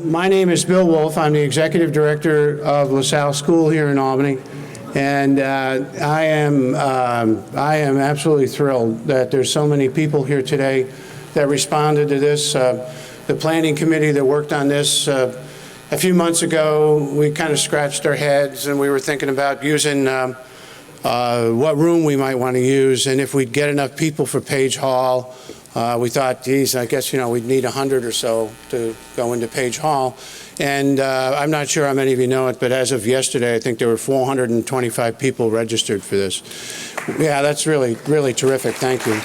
My name is Bill Wolf. I'm the Executive Director of LaSalle School here in Albany. And I am absolutely thrilled that there's so many people here today that responded to this. The planning committee that worked on this a few months ago, we kind of scratched our heads and we were thinking about using what room we might want to use, and if we'd get enough people for Page Hall. We thought, geez, I guess, we'd need 100 or so to go into Page Hall. And I'm not sure how many of you know it, but as of yesterday, I think there were 425 people registered for this. Yeah, that's really, really terrific. Thank you.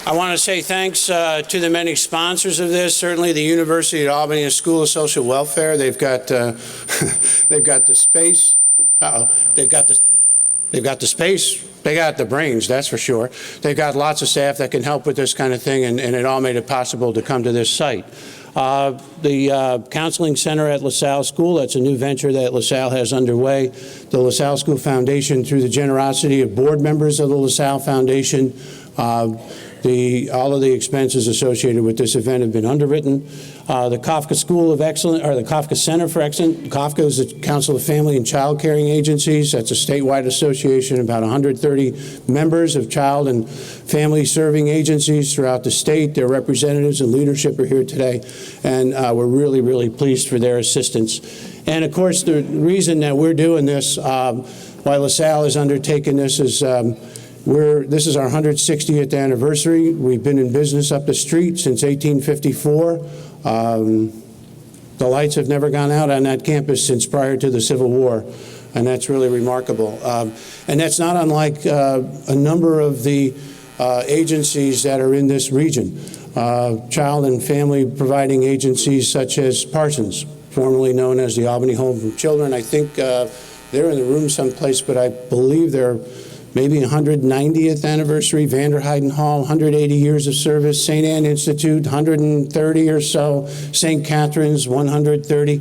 I want to say thanks to the many sponsors of this. Certainly the University at Albany School of Social Welfare. They've got they've got the space. They've got the space. They got the brains, that's for sure. They've got lots of staff that can help with this kind of thing, and it all made it possible to come to this site. The Counseling Center at LaSalle School, that's a new venture that LaSalle has underway. The LaSalle School Foundation, through the generosity of board members of the LaSalle Foundation, all of the expenses associated with this event have been underwritten. The Kafka School of Excellence, or the Kafka Center for Excellence. Kafka is the Council of Family and Child Caring Agencies. That's a statewide association, about 130 members of child and family serving agencies throughout the state. Their representatives and leadership are here today, and we're really, really pleased for their assistance. And of course, the reason that we're doing this, why LaSalle has undertaken this, is this is our 160th anniversary. We've been in business up the street since 1854. The lights have never gone out on that campus since prior to the Civil War, and that's really remarkable. And that's not unlike a number of the agencies that are in this region. Child and family providing agencies such as Parsons, formerly known as the Albany Home for Children. I think they're in the room someplace, but I believe they're maybe 190th anniversary. Vanderheiden Hall, 180 years of service. St. Anne Institute, 130 or so. St. Catherine's, 130.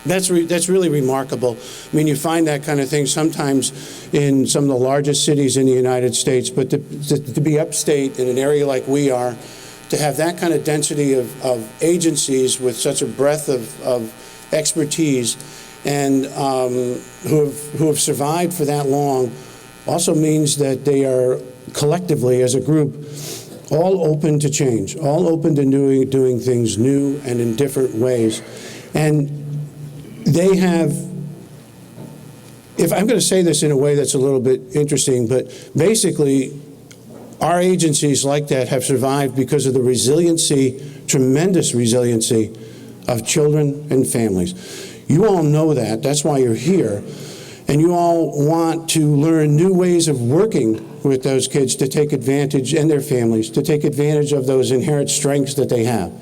That's really remarkable. I mean, you find that kind of thing sometimes in some of the largest cities in the United States, but to be upstate in an area like we are, to have that kind of density of agencies with such a breadth of expertise, and who have survived for that long, also means that they are collectively, as a group, all open to change, all open to doing things new and in different ways. And they have, if I'm going to say this in a way that's a little bit interesting, but basically our agencies like that have survived because of the resiliency, tremendous resiliency of children and families. You all know that. That's why you're here. And you all want to learn new ways of working with those kids to take advantage, and their families, to take advantage of those inherent strengths that they have.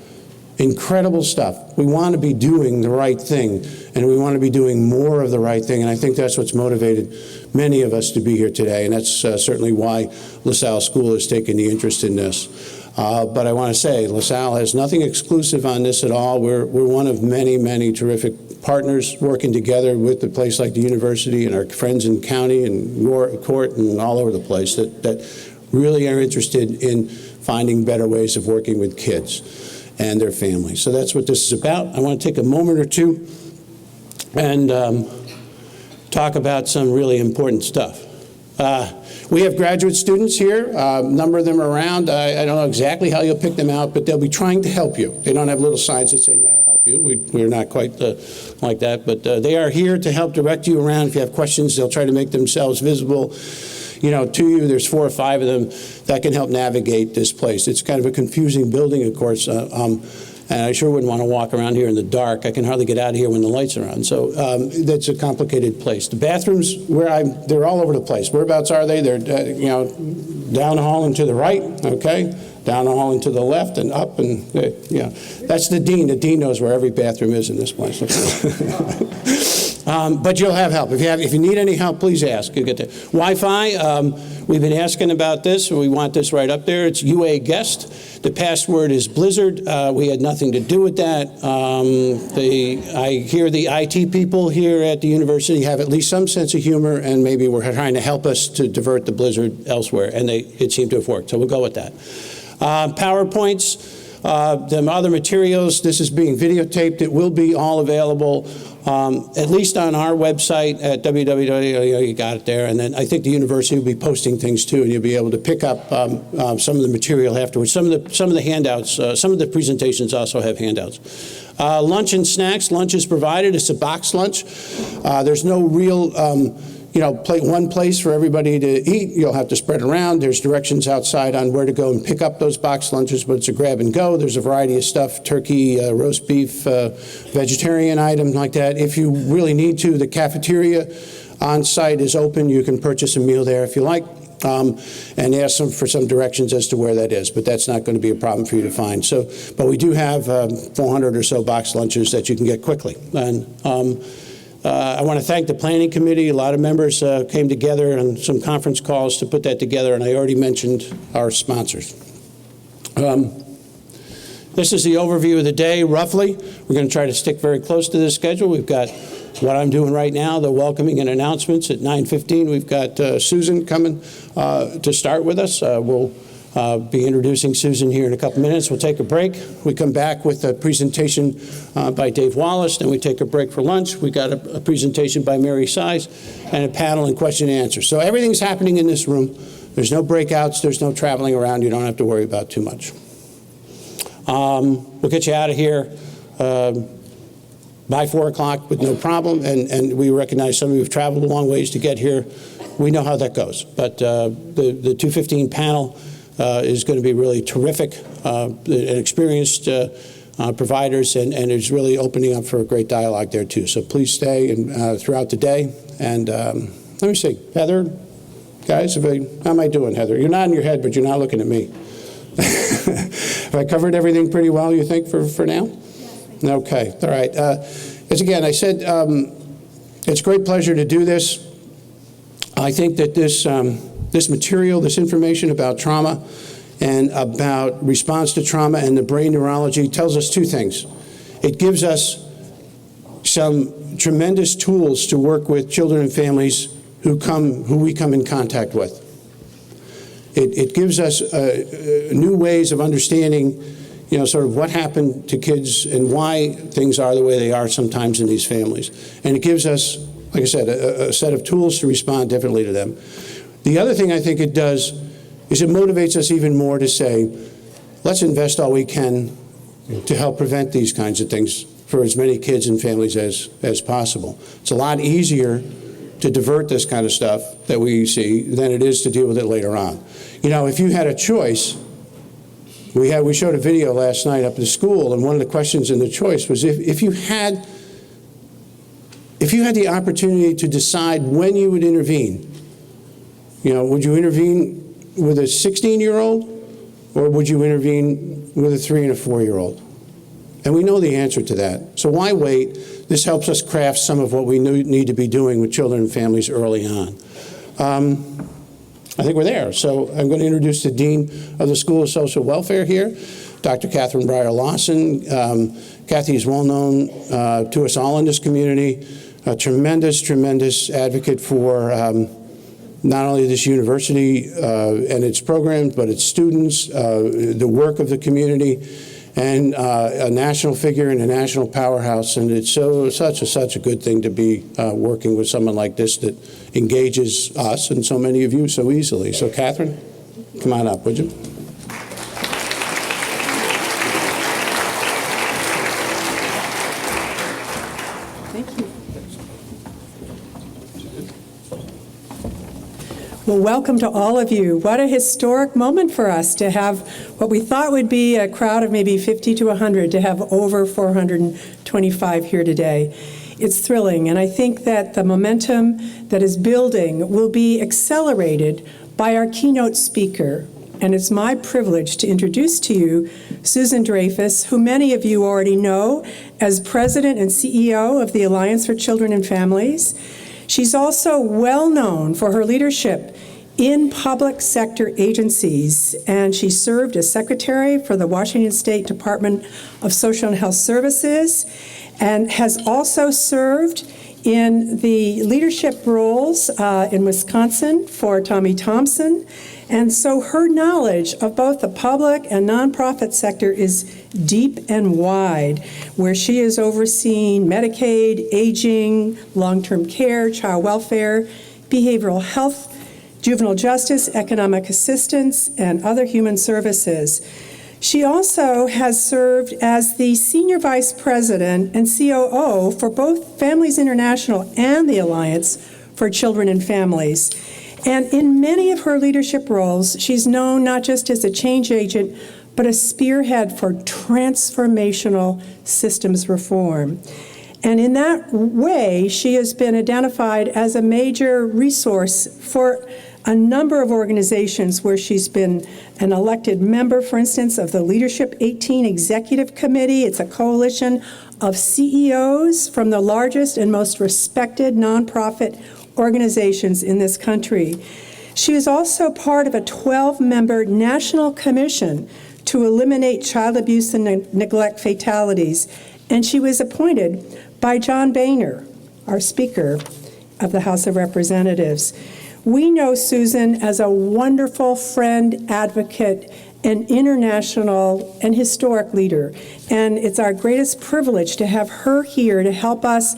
Incredible stuff. We want to be doing the right thing, and we want to be doing more of the right thing, and I think that's what's motivated many of us to be here today, and that's certainly why LaSalle School has taken the interest in this. But I want to say, LaSalle has nothing exclusive on this at all. We're one of many, many terrific partners working together with a place like the university and our friends in county and court and all over the place that really are interested in finding better ways of working with kids and their families. So that's what this is about. I want to take a moment or two and talk about some really important stuff. We have graduate students here. A number of them are around. I don't know exactly how you'll pick them out, but they'll be trying to help you. They don't have little signs that say, "May I help you?" We're not quite like that, but they are here to help direct you around. If you have questions, they'll try to make themselves visible, to you. There's 4 or 5 of them that can help navigate this place. It's kind of a confusing building, of course. And I sure wouldn't want to walk around here in the dark. I can hardly get out of here when the lights are on. So that's a complicated place. The bathrooms, they're all over the place. Whereabouts are they? They're, down the hall and to the right, okay? Down the hall and to the left and up and, That's the dean. The dean knows where every bathroom is in this place. But you'll have help. If you need any help, please ask. You'll get there. Wi-Fi, we've been asking about this. We want this right up there. It's UA Guest. The password is Blizzard. We had nothing to do with that. I hear the IT people here at the university have at least some sense of humor, and maybe we're trying to help us to divert the Blizzard elsewhere, and it seemed to have worked. So we'll go with that. PowerPoints. The other materials, this is being videotaped. It will be all available, at least on our website at www. You got it there. And then I think the university will be posting things too, and you'll be able to pick up some of the material afterwards. Some of the handouts, some of the presentations also have handouts. Lunch and snacks. Lunch is provided. It's a box lunch. There's no real, one place for everybody to eat. You'll have to spread around. There's directions outside on where to go and pick up those box lunches, but it's a grab and go. There's a variety of stuff, turkey, roast beef, vegetarian items like that. If you really need to, the cafeteria on site is open. You can purchase a meal there if you like. And ask them for some directions as to where that is, but that's not going to be a problem for you to find. So, but we do have 400 or so box lunches that you can get quickly. And I want to thank the planning committee. A lot of members came together on some conference calls to put that together, and I already mentioned our sponsors. This is the overview of the day, roughly. We're going to try to stick very close to this schedule. We've got what I'm doing right now, the welcoming and announcements. At 9:15, we've got Susan coming to start with us. We'll be introducing Susan here in a couple minutes. We'll take a break. We come back with a presentation by Dave Wallace, then we take a break for lunch. We got a presentation by Mary Size and a panel and question and answer. So everything's happening in this room. There's no breakouts. There's no traveling around. You don't have to worry about too much. We'll get you out of here by 4 o'clock with no problem, and we recognize some of you have traveled a long ways to get here. We know how that goes, but the 2:15 panel is going to be really terrific, and experienced providers, and is really opening up for a great dialogue there too. So please stay and throughout the day. And let me see, Heather, guys, how am I doing, Heather? You're nodding your head, but you're not looking at me. Have I covered everything pretty well, you think, for now? Okay, all right. As again, I said, it's a great pleasure to do this. I think that this material, this information about trauma and about response to trauma and the brain neurology tells us two things. It gives us some tremendous tools to work with children and families who we come in contact with. It gives us new ways of understanding, sort of what happened to kids and why things are the way they are sometimes in these families. And it gives us, like I said, a set of tools to respond differently to them. The other thing I think it does is it motivates us even more to say, let's invest all we can to help prevent these kinds of things for as many kids and families as possible. It's a lot easier to divert this kind of stuff that we see than it is to deal with it later on. If you had a choice, we showed a video last night up at the school, and one of the questions in the choice was if you had the opportunity to decide when you would intervene, would you intervene with a 16-year-old or would you intervene with a 3 and a 4-year-old? And we know the answer to that. So why wait? This helps us craft some of what we need to be doing with children and families early on. I think we're there. So I'm going to introduce the Dean of the School of Social Welfare here, Dr. Catherine Breyer-Lawson. Kathy is well known to us all in this community, a tremendous, tremendous advocate for not only this university and its programs, but its students, the work of the community, and a national figure and a national powerhouse. And it's such a good thing to be working with someone like this that engages us and so many of you so easily. So Catherine, come on up, would you? Thank you. Well, welcome to all of you. What a historic moment for us to have what we thought would be a crowd of maybe 50 to 100, to have over 425 here today. It's thrilling, and I think that the momentum that is building will be accelerated by our keynote speaker. And it's my privilege to introduce to you Susan Dreyfus, who many of you already know as President and CEO of the Alliance for Children and Families. She's also well known for her leadership in public sector agencies, and she served as Secretary for the Washington State Department of Social and Health Services, and has also served in the leadership roles in Wisconsin for Tommy Thompson. And so her knowledge of both the public and nonprofit sector is deep and wide, where she is overseeing Medicaid, aging, long-term care, child welfare, behavioral health, juvenile justice, economic assistance, and other human services. She also has served as the Senior Vice President and COO for both Families International and the Alliance for Children and Families. And in many of her leadership roles, she's known not just as a change agent, but a spearhead for transformational systems reform. And in that way, she has been identified as a major resource for a number of organizations where she's been an elected member, for instance, of the Leadership 18 Executive Committee. It's a coalition of CEOs from the largest and most respected nonprofit organizations in this country. She is also part of a 12-member national commission to eliminate child abuse and neglect fatalities, and she was appointed by John Boehner, our Speaker of the House of Representatives. We know Susan as a wonderful friend, advocate, and international and historic leader, and it's our greatest privilege to have her here to help us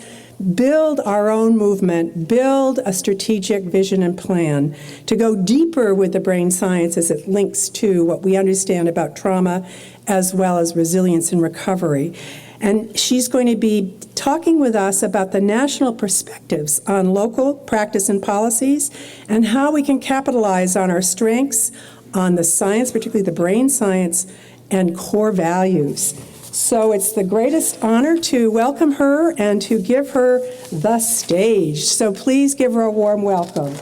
build our own movement, build a strategic vision and plan, to go deeper with the brain science as it links to what we understand about trauma, as well as resilience and recovery. And she's going to be talking with us about the national perspectives on local practice and policies and how we can capitalize on our strengths, on the science, particularly the brain science, and core values. So it's the greatest honor to welcome her and to give her the stage. So please give her a warm welcome.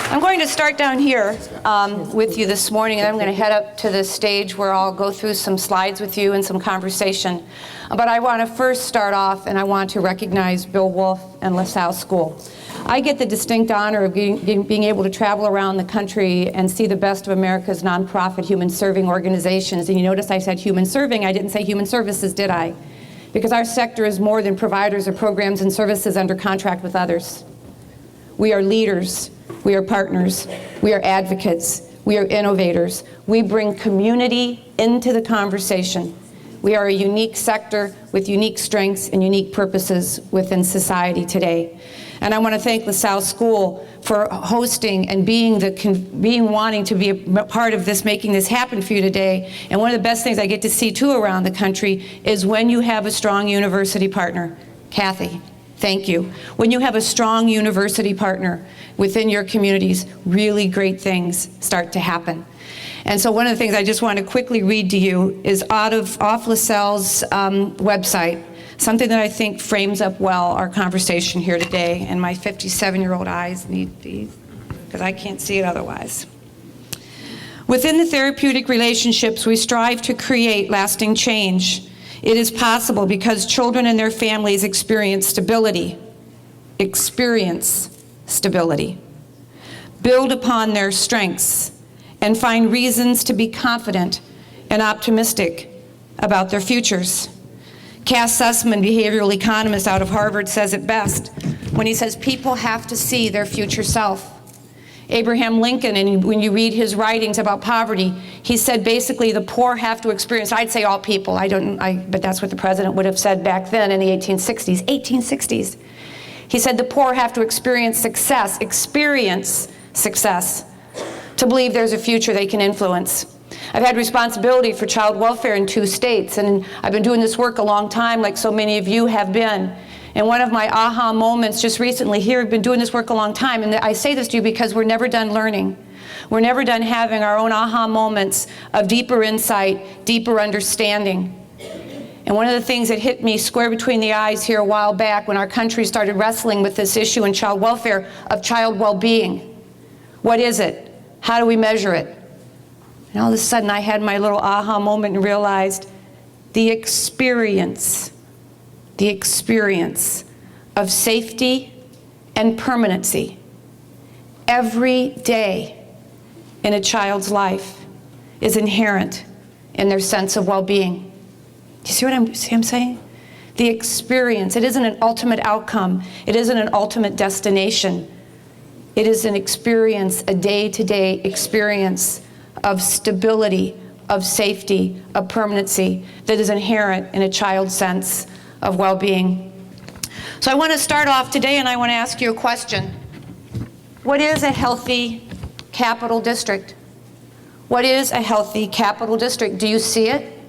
I'm going to start down here with you this morning, and I'm going to head up to the stage where I'll go through some slides with you and some conversation. But I want to first start off, and I want to recognize Bill Wolf and LaSalle School. I get the distinct honor of being able to travel around the country and see the best of America's nonprofit human serving organizations. And you notice I said human serving, I didn't say human services, did I? Because our sector is more than providers of programs and services under contract with others. We are leaders, we are partners, we are advocates, we are innovators. We bring community into the conversation. We are a unique sector with unique strengths and unique purposes within society today. And I want to thank LaSalle School for hosting and wanting to be a part of this, making this happen for you today. And one of the best things I get to see too around the country is when you have a strong university partner. Kathy, thank you. When you have a strong university partner within your communities, really great things start to happen. And so one of the things I just want to quickly read to you is off LaSalle's website, something that I think frames up well our conversation here today, and my 57-year-old eyes need these, because I can't see it otherwise. Within the therapeutic relationships, we strive to create lasting change. It is possible because children and their families experience stability, build upon their strengths, and find reasons to be confident and optimistic about their futures. Cass Sussman, behavioral economist out of Harvard, says it best when he says people have to see their future self. Abraham Lincoln, and when you read his writings about poverty, he said basically the poor have to experience, I'd say all people, but that's what the president would have said back then in the 1860s. He said the poor have to experience success to believe there's a future they can influence. I've had responsibility for child welfare in 2 states, and I've been doing this work a long time, like so many of you have been. And one of my aha moments just recently here, I've been doing this work a long time, and I say this to you because we're never done learning. We're never done having our own aha moments of deeper insight, deeper understanding. And one of the things that hit me square between the eyes here a while back when our country started wrestling with this issue in child welfare of child well-being. What is it? How do we measure it? And all of a sudden I had my little aha moment and realized the experience of safety and permanency every day in a child's life is inherent in their sense of well-being. Do you see what I'm saying? The experience, it isn't an ultimate outcome. It isn't an ultimate destination. It is an experience, a day-to-day experience of stability, of safety, of permanency that is inherent in a child's sense of well-being. So I want to start off today and I want to ask you a question. What is a healthy capital district? What is a healthy capital district? Do you see it?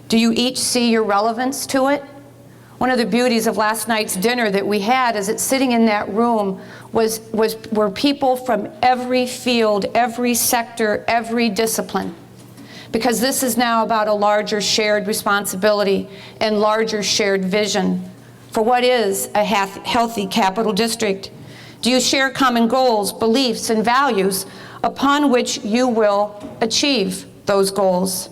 Do you each see your relevance to it? One of the beauties of last night's dinner that we had is that sitting in that room were people from every field, every sector, every discipline. Because this is now about a larger shared responsibility and larger shared vision for what is a healthy capital district. Do you share common goals, beliefs, and values upon which you will achieve those goals?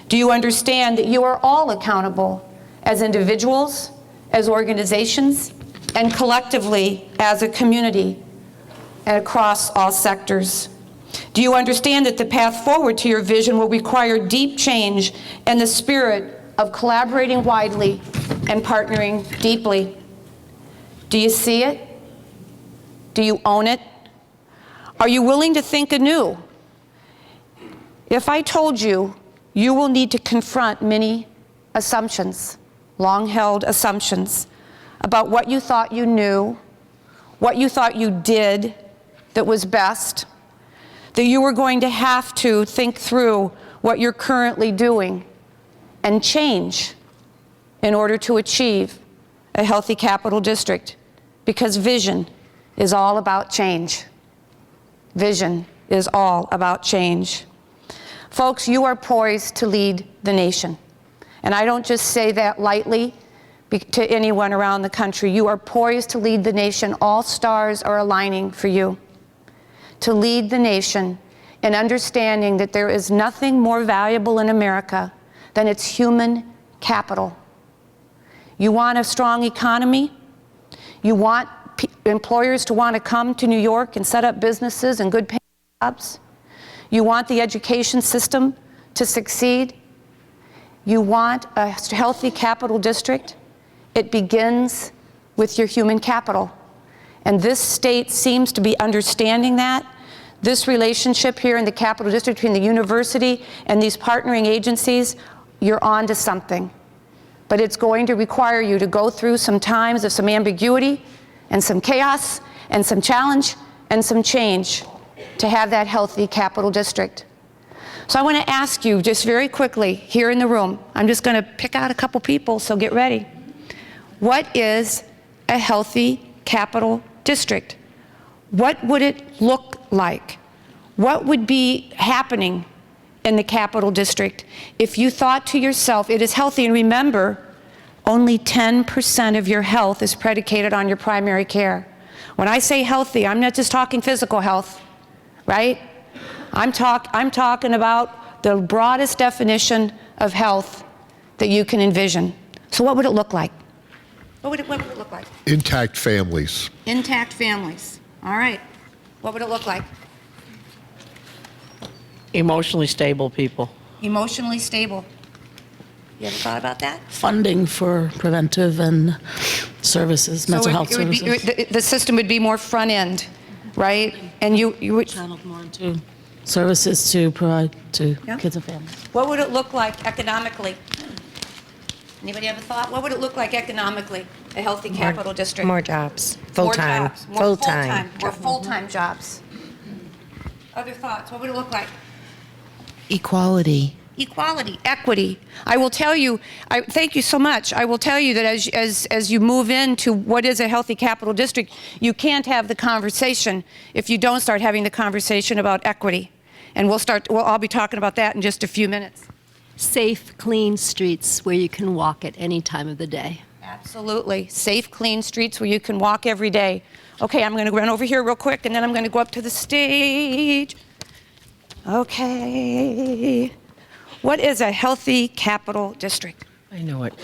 Do you understand that you are all accountable as individuals, as organizations, and collectively as a community and across all sectors? Do you understand that the path forward to your vision will require deep change and the spirit of collaborating widely and partnering deeply? Do you see it? Do you own it? Are you willing to think anew? If I told you, you will need to confront many assumptions, long-held assumptions, about what you thought you knew, what you thought you did that was best, that you were going to have to think through what you're currently doing and change in order to achieve a healthy capital district, because vision is all about change. Vision is all about change. Folks, you are poised to lead the nation. And I don't just say that lightly to anyone around the country. You are poised to lead the nation. All stars are aligning for you. To lead the nation in understanding that there is nothing more valuable in America than its human capital. You want a strong economy? You want employers to want to come to New York and set up businesses and good paying jobs? You want the education system to succeed? You want a healthy capital district? It begins with your human capital. And this state seems to be understanding that. This relationship here in the capital district between the university and these partnering agencies, you're on to something. But it's going to require you to go through some times of some ambiguity and some chaos and some challenge and some change to have that healthy capital district. So I want to ask you just very quickly here in the room, I'm just going to pick out a couple people, so get ready. What is a healthy capital district? What would it look like? What would be happening in the capital district if you thought to yourself, it is healthy? And remember, only 10% of your health is predicated on your primary care. When I say healthy, I'm not just talking physical health, right? I'm talking about the broadest definition of health that you can envision. So what would it look like? What would it look like? Intact families. Intact families. All right. What would it look like? Emotionally stable people. Emotionally stable. You ever thought about that? Funding for preventive and services, mental health services. The system would be more front end, right? And you would Channeled more into services to provide to kids and families. What would it look like economically? Anybody have a thought? What would it look like economically, a healthy capital district? More jobs, full-time, More full-time jobs. Other thoughts? What would it look like? equality. Equality, equity. I will tell you, thank you so much. I will tell you that as you move into what is a healthy capital district, you can't have the conversation if you don't start having the conversation about equity. And I'll be talking about that in just a few minutes. Safe, clean streets where you can walk at any time of the day. Absolutely. Safe, clean streets where you can walk every day. Okay, I'm going to run over here real quick, and then I'm going to go up to the stage. Okay. What is a healthy capital district? I know it.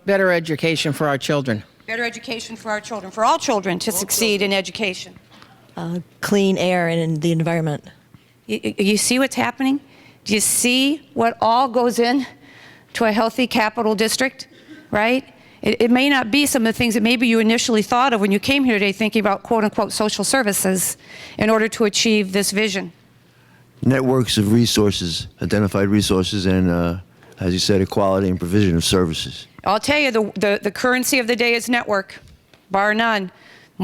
Better education for our children. Better education for our children, for all children to succeed in education. Clean air and the environment. You see what's happening? Do you see what all goes in to a healthy capital district, right? It may not be some of the things that maybe you initially thought of when you came here today thinking about quote-unquote social services in order to achieve this vision. Networks of resources, identified resources, and, as you said, equality and provision of services. I'll tell you, the currency of the day is network, bar none.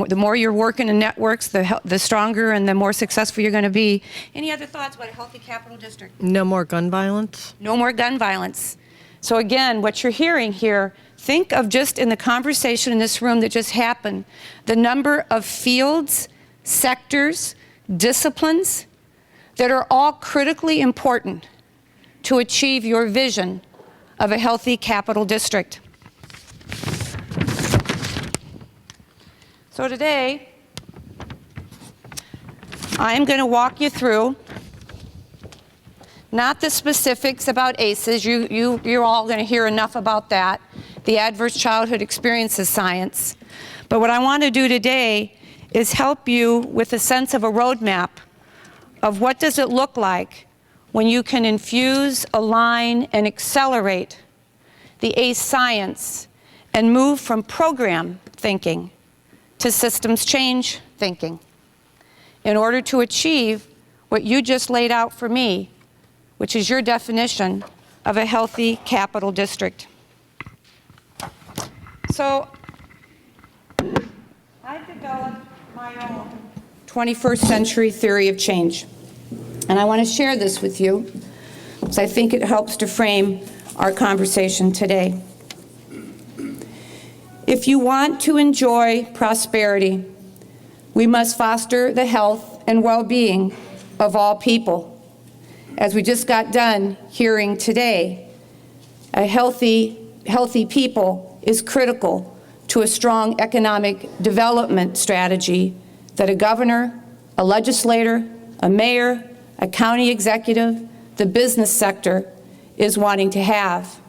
The more you're working in networks, the stronger and the more successful you're going to be. Any other thoughts about a healthy capital district? No more gun violence? No more gun violence. So again, what you're hearing here, think of just in the conversation in this room that just happened, the number of fields, sectors, disciplines that are all critically important to achieve your vision of a healthy capital district. So today, I'm going to walk you through not the specifics about ACEs. You're all going to hear enough about that, the Adverse Childhood Experiences Science. But what I want to do today is help you with a sense of a roadmap of what does it look like when you can infuse, align, and accelerate the ACE science and move from program thinking to systems change thinking in order to achieve what you just laid out for me, which is your definition of a healthy capital district. So I've developed my own 21st century theory of change, and I want to share this with you because I think it helps to frame our conversation today. If you want to enjoy prosperity, we must foster the health and well-being of all people. As we just got done hearing today, a healthy people is critical to a strong economic development strategy that a governor, a legislator, a mayor, a county executive, the business sector is wanting to have.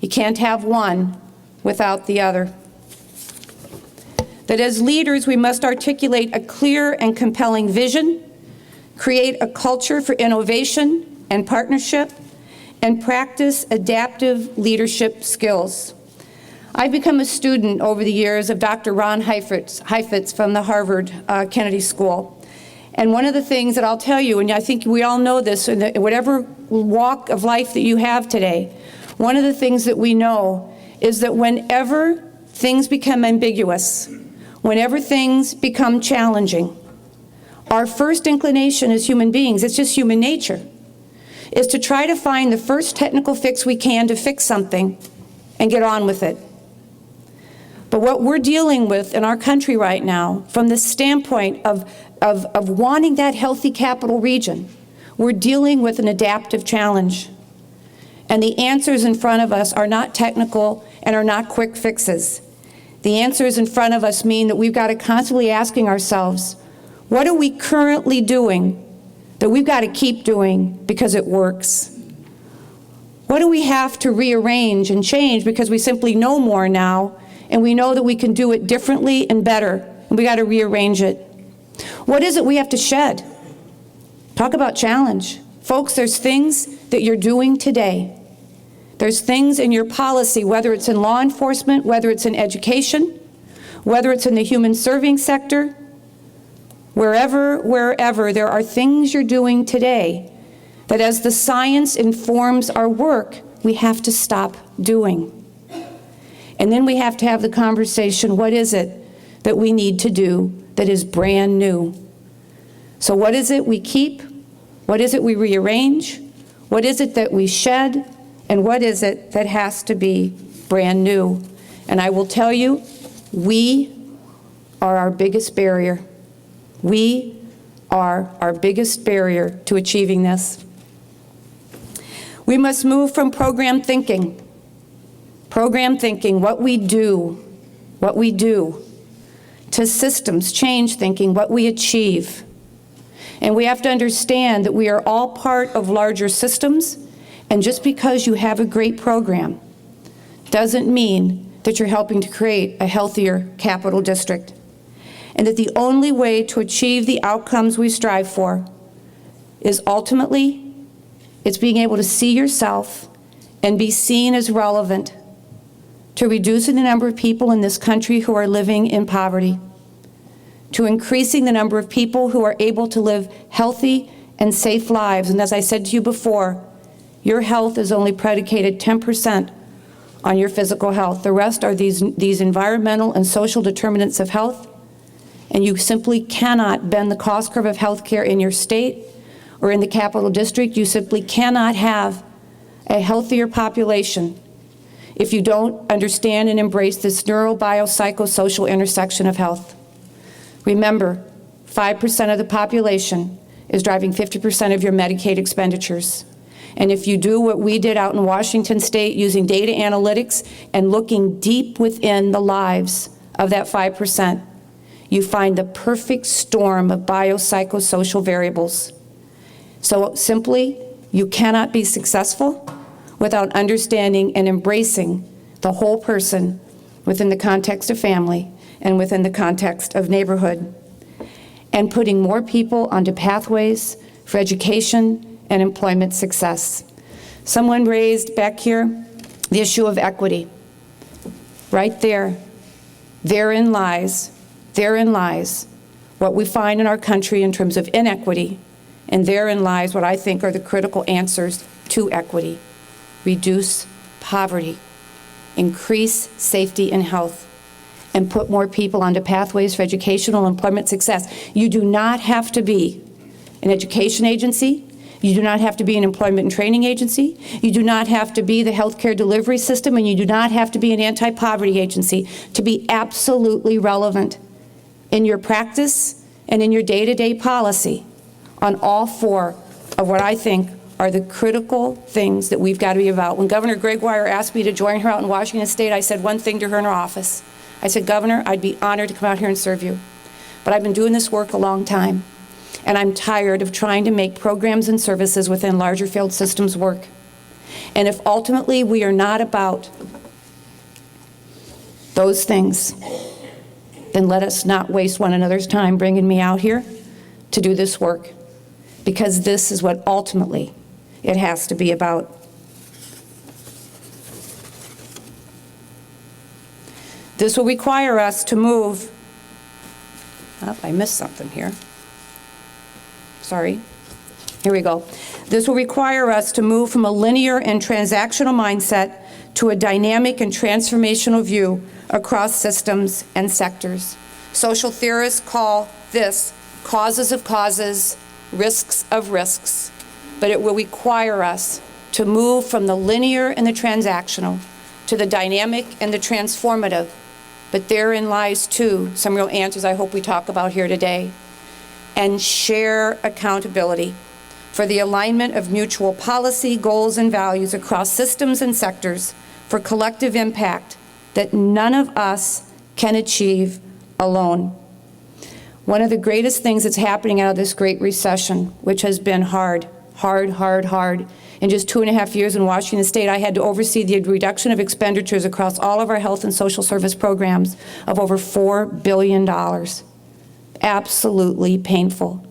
You can't have one without the other. That as leaders, we must articulate a clear and compelling vision, create a culture for innovation and partnership, and practice adaptive leadership skills. I've become a student over the years of Dr. Ron Heifetz from the Harvard Kennedy School. And one of the things that I'll tell you, and I think we all know this, in whatever walk of life that you have today, one of the things that we know is that whenever things become ambiguous, whenever things become challenging, our first inclination as human beings, it's just human nature, is to try to find the first technical fix we can to fix something and get on with it. But what we're dealing with in our country right now, from the standpoint of wanting that healthy capital region, we're dealing with an adaptive challenge. And the answers in front of us are not technical and are not quick fixes. The answers in front of us mean that we've got to constantly asking ourselves, what are we currently doing that we've got to keep doing because it works? What do we have to rearrange and change because we simply know more now and we know that we can do it differently and better, and we got to rearrange it? What is it we have to shed? Talk about challenge. Folks, there's things that you're doing today. There's things in your policy, whether it's in law enforcement, whether it's in education, whether it's in the human serving sector, wherever, there are things you're doing today that as the science informs our work, we have to stop doing. And then we have to have the conversation, what is it that we need to do that is brand new? So what is it we keep? What is it we rearrange? What is it that we shed? And what is it that has to be brand new? And I will tell you, we are our biggest barrier. We are our biggest barrier to achieving this. We must move from program thinking, what we do, to systems change thinking, what we achieve. And we have to understand that we are all part of larger systems, and just because you have a great program doesn't mean that you're helping to create a healthier capital district. And that the only way to achieve the outcomes we strive for is ultimately, it's being able to see yourself and be seen as relevant to reducing the number of people in this country who are living in poverty, to increasing the number of people who are able to live healthy and safe lives. And as I said to you before, your health is only predicated 10% on your physical health. The rest are these environmental and social determinants of health, and you simply cannot bend the cost curve of health care in your state or in the capital district. You simply cannot have a healthier population if you don't understand and embrace this neurobiopsychosocial intersection of health. Remember, 5% of the population is driving 50% of your Medicaid expenditures. And if you do what we did out in Washington State using data analytics and looking deep within the lives of that 5%, you find the perfect storm of biopsychosocial variables. So simply, you cannot be successful without understanding and embracing the whole person within the context of family and within the context of neighborhood, and putting more people onto pathways for education and employment success. Someone raised back here the issue of equity. Right there, therein lies what we find in our country in terms of inequity, and therein lies what I think are the critical answers to equity. Reduce poverty, increase safety and health, and put more people onto pathways for educational and employment success. You do not have to be an education agency. You do not have to be an employment and training agency. You do not have to be the healthcare delivery system, and you do not have to be an anti-poverty agency to be absolutely relevant in your practice and in your day-to-day policy on all four of what I think are the critical things that we've got to be about. When Governor Gregoire asked me to join her out in Washington State, I said one thing to her in her office. I said, Governor, I'd be honored to come out here and serve you. But I've been doing this work a long time, and I'm tired of trying to make programs and services within larger field systems work. And if ultimately we are not about those things, then let us not waste one another's time bringing me out here to do this work, because this is what ultimately it has to be about. This will require us to move. Oh, I missed something here. Sorry. Here we go. This will require us to move from a linear and transactional mindset to a dynamic and transformational view across systems and sectors. Social theorists call this causes of causes, risks of risks, but it will require us to move from the linear and the transactional to the dynamic and the transformative. But therein lies, too, some real answers I hope we talk about here today. And share accountability for the alignment of mutual policy, goals, and values across systems and sectors for collective impact that none of us can achieve alone. One of the greatest things that's happening out of this Great Recession, which has been hard. In just 2.5 years in Washington State, I had to oversee the reduction of expenditures across all of our health and social service programs of over $4 billion. Absolutely painful.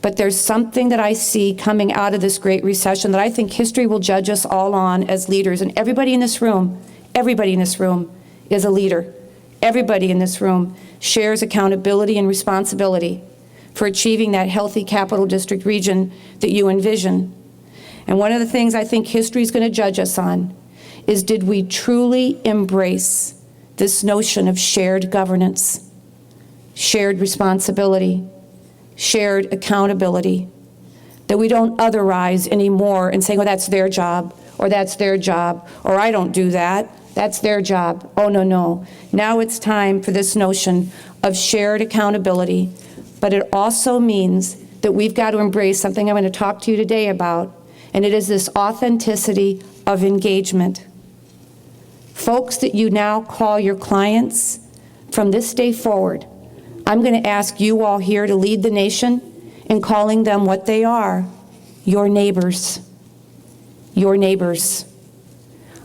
But there's something that I see coming out of this Great Recession that I think history will judge us all on as leaders. And everybody in this room is a leader. Everybody in this room shares accountability and responsibility for achieving that healthy capital district region that you envision. And one of the things I think history is going to judge us on is, did we truly embrace this notion of shared governance, shared responsibility, shared accountability, that we don't otherize anymore and say, well, that's their job, or that's their job, or I don't do that, that's their job. Oh, no. Now it's time for this notion of shared accountability, but it also means that we've got to embrace something I'm going to talk to you today about, and it is this authenticity of engagement. Folks that you now call your clients, from this day forward, I'm going to ask you all here to lead the nation in calling them what they are, your neighbors. Your neighbors.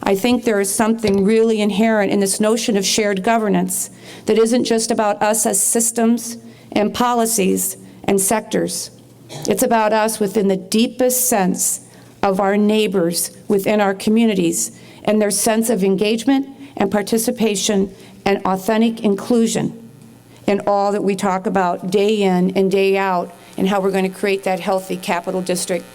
I think there is something really inherent in this notion of shared governance that isn't just about us as systems and policies and sectors, It's about us within the deepest sense of our neighbors within our communities and their sense of engagement and participation and authentic inclusion in all that we talk about day in and day out and how we're going to create that healthy capital district.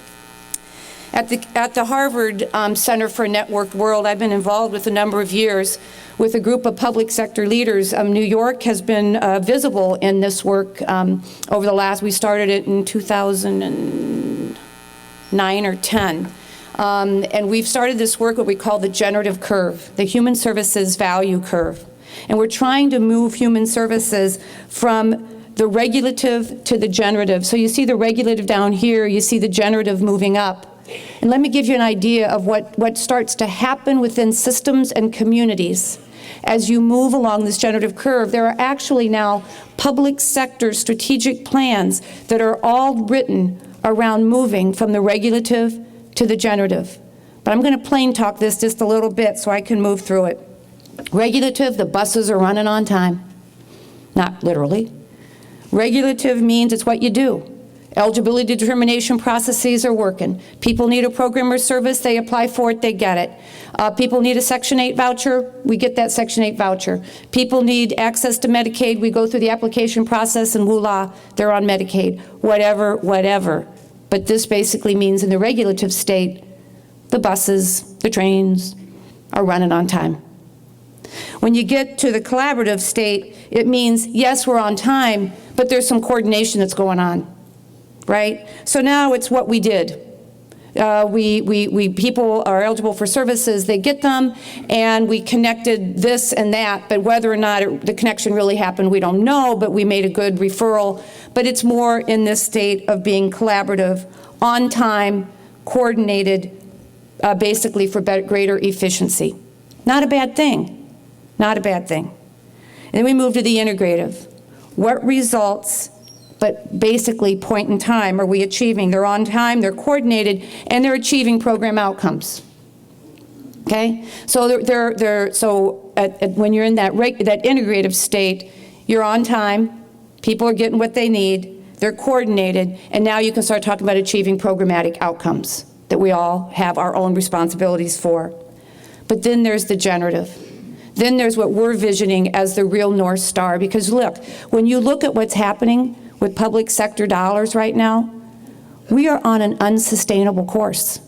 At the Harvard Center for a Networked World, I've been involved with a number of years with a group of public sector leaders. New York has been visible in this work over the last, we started it in 2009 or 10. And we've started this work, what we call the generative curve, the human services value curve. And we're trying to move human services from the regulative to the generative. So you see the regulative down here, you see the generative moving up. And let me give you an idea of what starts to happen within systems and communities. As you move along this generative curve, there are actually now public sector strategic plans that are all written around moving from the regulative to the generative. But I'm going to plain talk this just a little bit so I can move through it. Regulative, the buses are running on time. Not literally. Regulative means it's what you do. Eligibility determination processes are working. People need a program or service, they apply for it, they get it. People need a Section 8 voucher, we get that Section 8 voucher. People need access to Medicaid, we go through the application process and voila, they're on Medicaid. Whatever, whatever. But this basically means in the regulative state, the buses, the trains are running on time. When you get to the collaborative state, it means, yes, we're on time, but there's some coordination that's going on. Right? So now it's what we did. People are eligible for services, they get them, and we connected this and that, but whether or not the connection really happened, we don't know, but we made a good referral. But it's more in this state of being collaborative, on time, coordinated, basically for greater efficiency. Not a bad thing. Not a bad thing. And then we move to the integrative. What results, but basically point in time, are we achieving? They're on time, they're coordinated, and they're achieving program outcomes. Okay? So when you're in that integrative state, you're on time, people are getting what they need, they're coordinated, and now you can start talking about achieving programmatic outcomes that we all have our own responsibilities for. But then there's the generative. Then there's what we're visioning as the real North Star, because look, when you look at what's happening with public sector dollars right now, we are on an unsustainable course.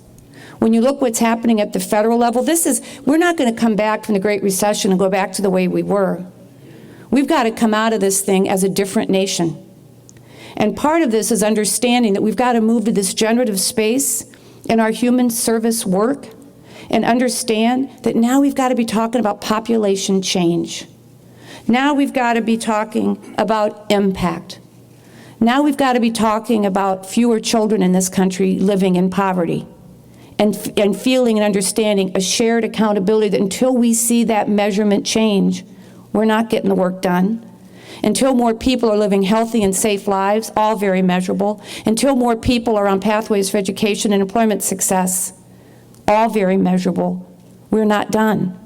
When you look what's happening at the federal level, we're not going to come back from the Great Recession and go back to the way we were. We've got to come out of this thing as a different nation. And part of this is understanding that we've got to move to this generative space in our human service work and understand that now we've got to be talking about population change. Now we've got to be talking about impact. Now we've got to be talking about fewer children in this country living in poverty and feeling and understanding a shared accountability that until we see that measurement change, we're not getting the work done. Until more people are living healthy and safe lives, all very measurable. Until more people are on pathways for education and employment success, all very measurable, we're not done.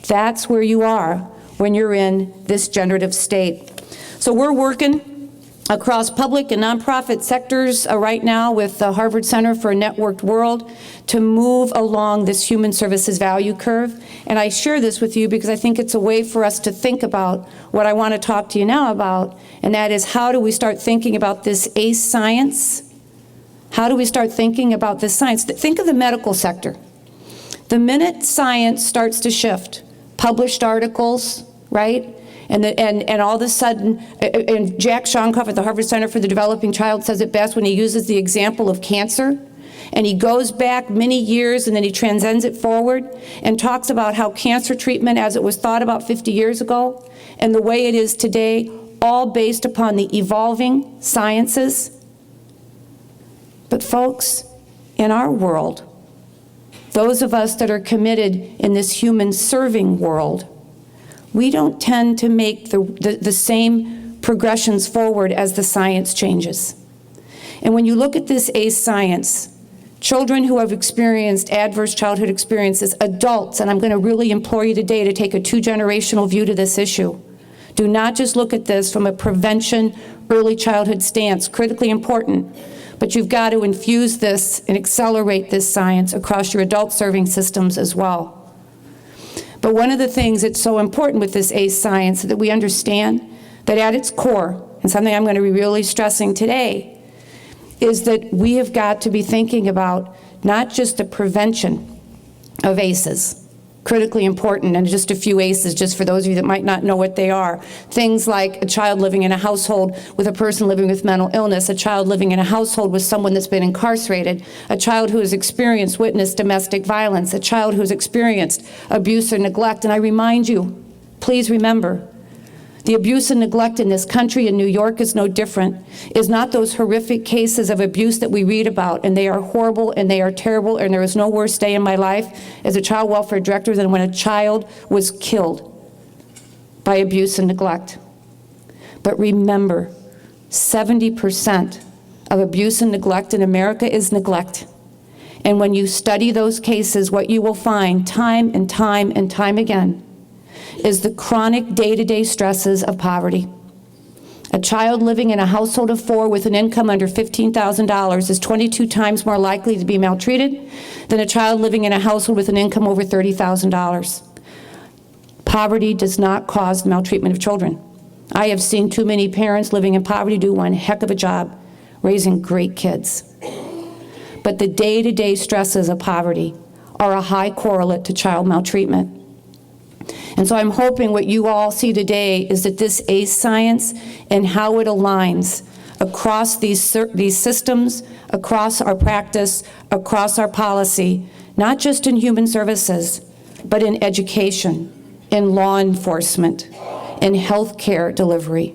That's where you are when you're in this generative state. So we're working across public and nonprofit sectors right now with the Harvard Center for a Networked World to move along this human services value curve. And I share this with you because I think it's a way for us to think about what I want to talk to you now about, and that is how do we start thinking about this ACE science? How do we start thinking about this science? Think of the medical sector. The minute science starts to shift, published articles, right? And all of a sudden, and Jack Shonkoff at the Harvard Center for the Developing Child says it best when he uses the example of cancer, and he goes back many years and then he transcends it forward and talks about how cancer treatment as it was thought about 50 years ago and the way it is today, all based upon the evolving sciences. But folks, in our world, those of us that are committed in this human serving world, we don't tend to make the same progressions forward as the science changes. And when you look at this ACE science, children who have experienced adverse childhood experiences, adults, and I'm going to really implore you today to take a two-generational view to this issue. Do not just look at this from a prevention, early childhood stance, critically important. But you've got to infuse this and accelerate this science across your adult serving systems as well. But one of the things that's so important with this ACE science is that we understand that at its core, and something I'm going to be really stressing today, is that we have got to be thinking about not just the prevention of ACEs, critically important, and just a few ACEs, just for those of you that might not know what they are. Things like a child living in a household with a person living with mental illness, a child living in a household with someone that's been incarcerated, a child who has experienced, witnessed domestic violence, a child who has experienced abuse or neglect. And I remind you, please remember, the abuse and neglect in this country, in New York is no different, is not those horrific cases of abuse that we read about, and they are horrible and they are terrible, and there was no worse day in my life as a child welfare director than when a child was killed by abuse and neglect. But remember, 70% of abuse and neglect in America is neglect. And when you study those cases, what you will find time and time and time again is the chronic day-to-day stresses of poverty. A child living in a household of 4 with an income under $15,000 is 22 times more likely to be maltreated than a child living in a household with an income over $30,000. Poverty does not cause maltreatment of children. I have seen too many parents living in poverty do one heck of a job raising great kids. But the day-to-day stresses of poverty are a high correlate to child maltreatment. And so I'm hoping what you all see today is that this ACE science and how it aligns across these systems, across our practice, across our policy, not just in human services, but in education, in law enforcement, in healthcare delivery.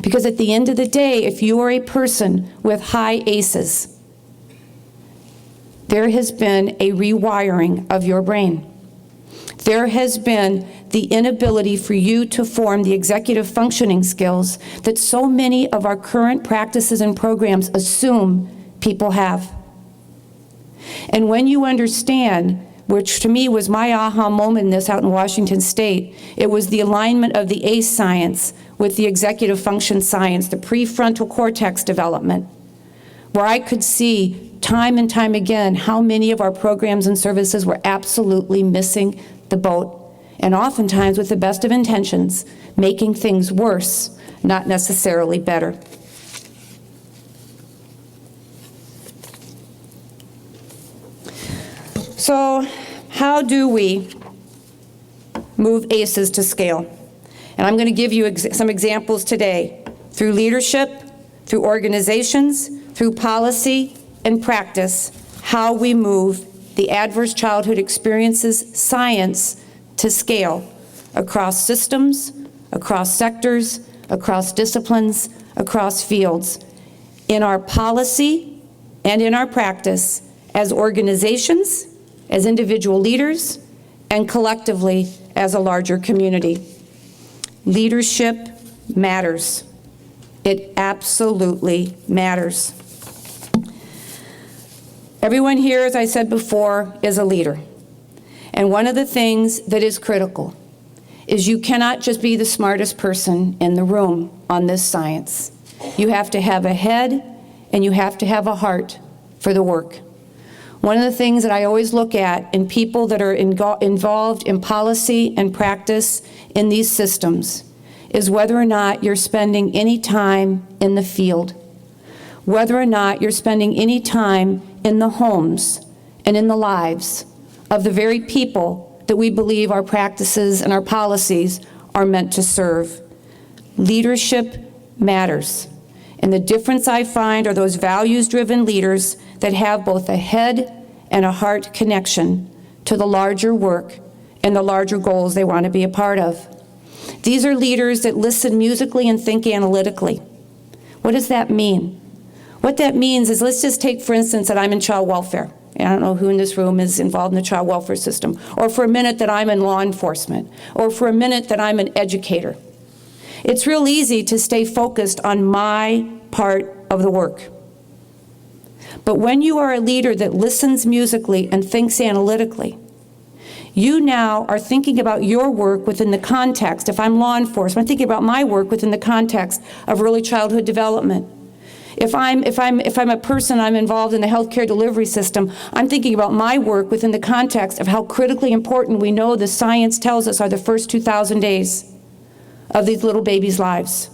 Because at the end of the day, if you are a person with high ACEs, there has been a rewiring of your brain. There has been the inability for you to form the executive functioning skills that so many of our current practices and programs assume people have. And when you understand, which to me was my aha moment in this out in Washington State, it was the alignment of the ACE science with the executive function science, the prefrontal cortex development, where I could see time and time again how many of our programs and services were absolutely missing the boat, and oftentimes with the best of intentions, making things worse, not necessarily better. So how do we move ACEs to scale? And I'm going to give you some examples today through leadership, through organizations, through policy and practice, how we move the adverse childhood experiences science to scale across systems, across sectors, across disciplines, across fields, in our policy and in our practice as organizations, as individual leaders, and collectively as a larger community. Leadership matters. It absolutely matters. Everyone here, as I said before, is a leader. And one of the things that is critical is you cannot just be the smartest person in the room on this science. You have to have a head and you have to have a heart for the work. One of the things that I always look at in people that are involved in policy and practice in these systems is whether or not you're spending any time in the field, whether or not you're spending any time in the homes and in the lives of the very people that we believe our practices and our policies are meant to serve. Leadership matters. And the difference I find are those values-driven leaders that have both a head and a heart connection to the larger work and the larger goals they want to be a part of. These are leaders that listen musically and think analytically. What does that mean? What that means is, let's just take, for instance, that I'm in child welfare. I don't know who in this room is involved in the child welfare system, or for a minute that I'm in law enforcement, or for a minute that I'm an educator. It's real easy to stay focused on my part of the work. But when you are a leader that listens musically and thinks analytically, You now are thinking about your work within the context. If I'm law enforcement, I'm thinking about my work within the context of early childhood development. If I'm a person, I'm involved in the healthcare delivery system, I'm thinking about my work within the context of how critically important we know the science tells us are the first 2,000 days of these little babies' lives.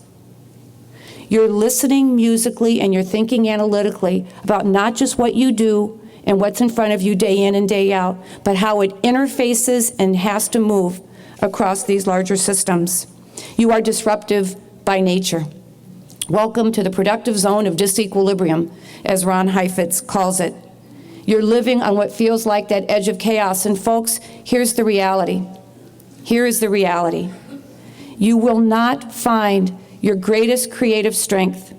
You're listening musically and you're thinking analytically about not just what you do and what's in front of you day in and day out, but how it interfaces and has to move across these larger systems. You are disruptive by nature. Welcome to the productive zone of disequilibrium, as Ron Heifetz calls it. You're living on what feels like that edge of chaos, and folks, here's the reality. Here is the reality. You will not find your greatest creative strength,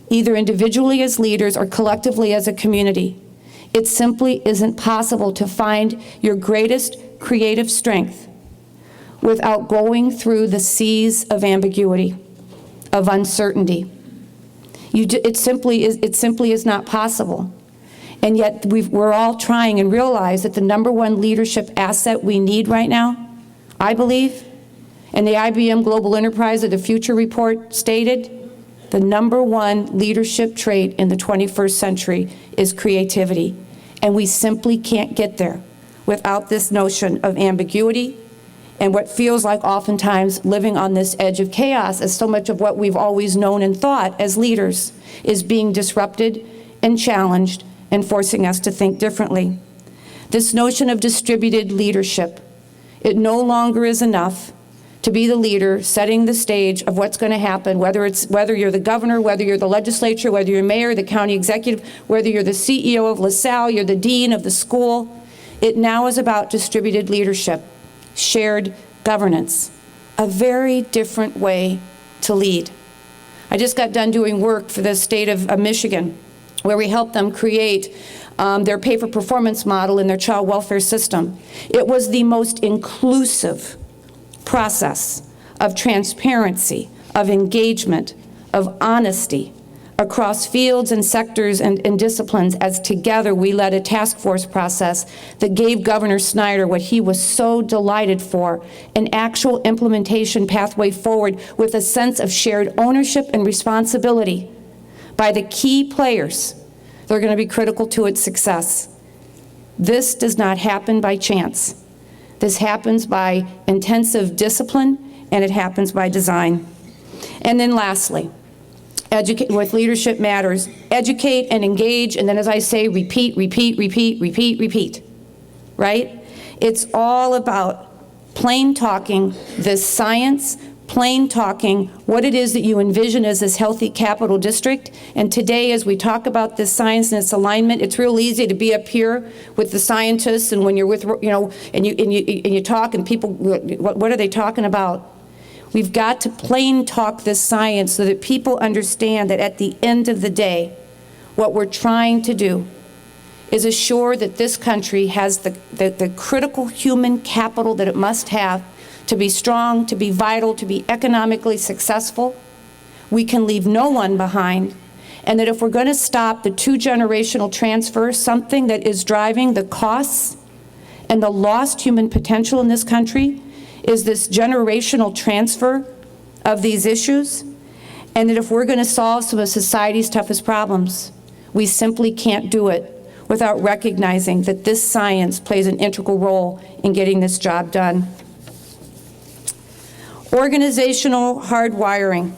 either individually as leaders or collectively as a community. It simply isn't possible to find your greatest creative strength without going through the seas of ambiguity, of uncertainty. It simply is not possible. And yet we're all trying and realize that the number one leadership asset we need right now, I believe, and the IBM Global Enterprise of the Future report stated, the number one leadership trait in the 21st century is creativity. And we simply can't get there without this notion of ambiguity and what feels like oftentimes living on this edge of chaos, as so much of what we've always known and thought as leaders is being disrupted and challenged and forcing us to think differently. This notion of distributed leadership, it no longer is enough to be the leader setting the stage of what's going to happen, whether you're the governor, whether you're the legislature, whether you're mayor, the county executive, whether you're the CEO of LaSalle, you're the dean of the school. It now is about distributed leadership, shared governance, a very different way to lead. I just got done doing work for the state of Michigan, where we helped them create their pay-for-performance model in their child welfare system. It was the most inclusive process of transparency, of engagement, of honesty across fields and sectors and disciplines, as together we led a task force process that gave Governor Snyder what he was so delighted for, an actual implementation pathway forward with a sense of shared ownership and responsibility by the key players that are going to be critical to its success. This does not happen by chance. This happens by intensive discipline, and it happens by design. And then lastly, with Leadership Matters, educate and engage, and then, as I say, repeat, repeat, repeat, repeat, repeat, right? It's all about plain talking this science, plain talking what it is that you envision as this healthy capital district. And today, as we talk about this science and its alignment, it's real easy to be up here with the scientists, and when you're with, and you talk, and people, what are they talking about? We've got to plain talk this science so that people understand that at the end of the day, what we're trying to do is assure that this country has the critical human capital that it must have to be strong, to be vital, to be economically successful. We can leave no one behind. And that if we're going to stop the two-generational transfer, something that is driving the costs and the lost human potential in this country is this generational transfer of these issues. And that if we're going to solve some of society's toughest problems, we simply can't do it without recognizing that this science plays an integral role in getting this job done. Organizational hardwiring.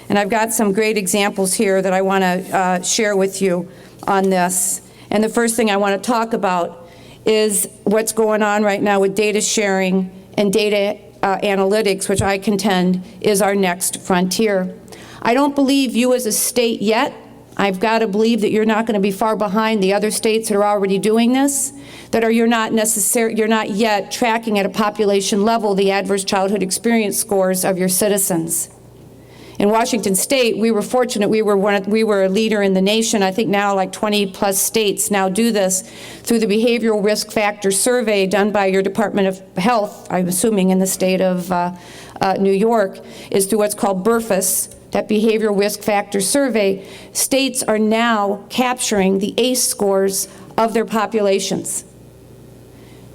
And I've got some great examples here that I want to share with you on this. And the first thing I want to talk about is what's going on right now with data sharing and data analytics, which I contend is our next frontier. I don't believe you as a state yet. I've got to believe that you're not going to be far behind the other states that are already doing this, you're not yet tracking at a population level the adverse childhood experience scores of your citizens. In Washington State, we were fortunate. We were a leader in the nation. I think now like 20+ states now do this through the behavioral risk factor survey done by your Department of Health, I'm assuming in the state of New York, is through what's called Dreyfus, that behavioral risk factor survey. States are now capturing the ACE scores of their populations.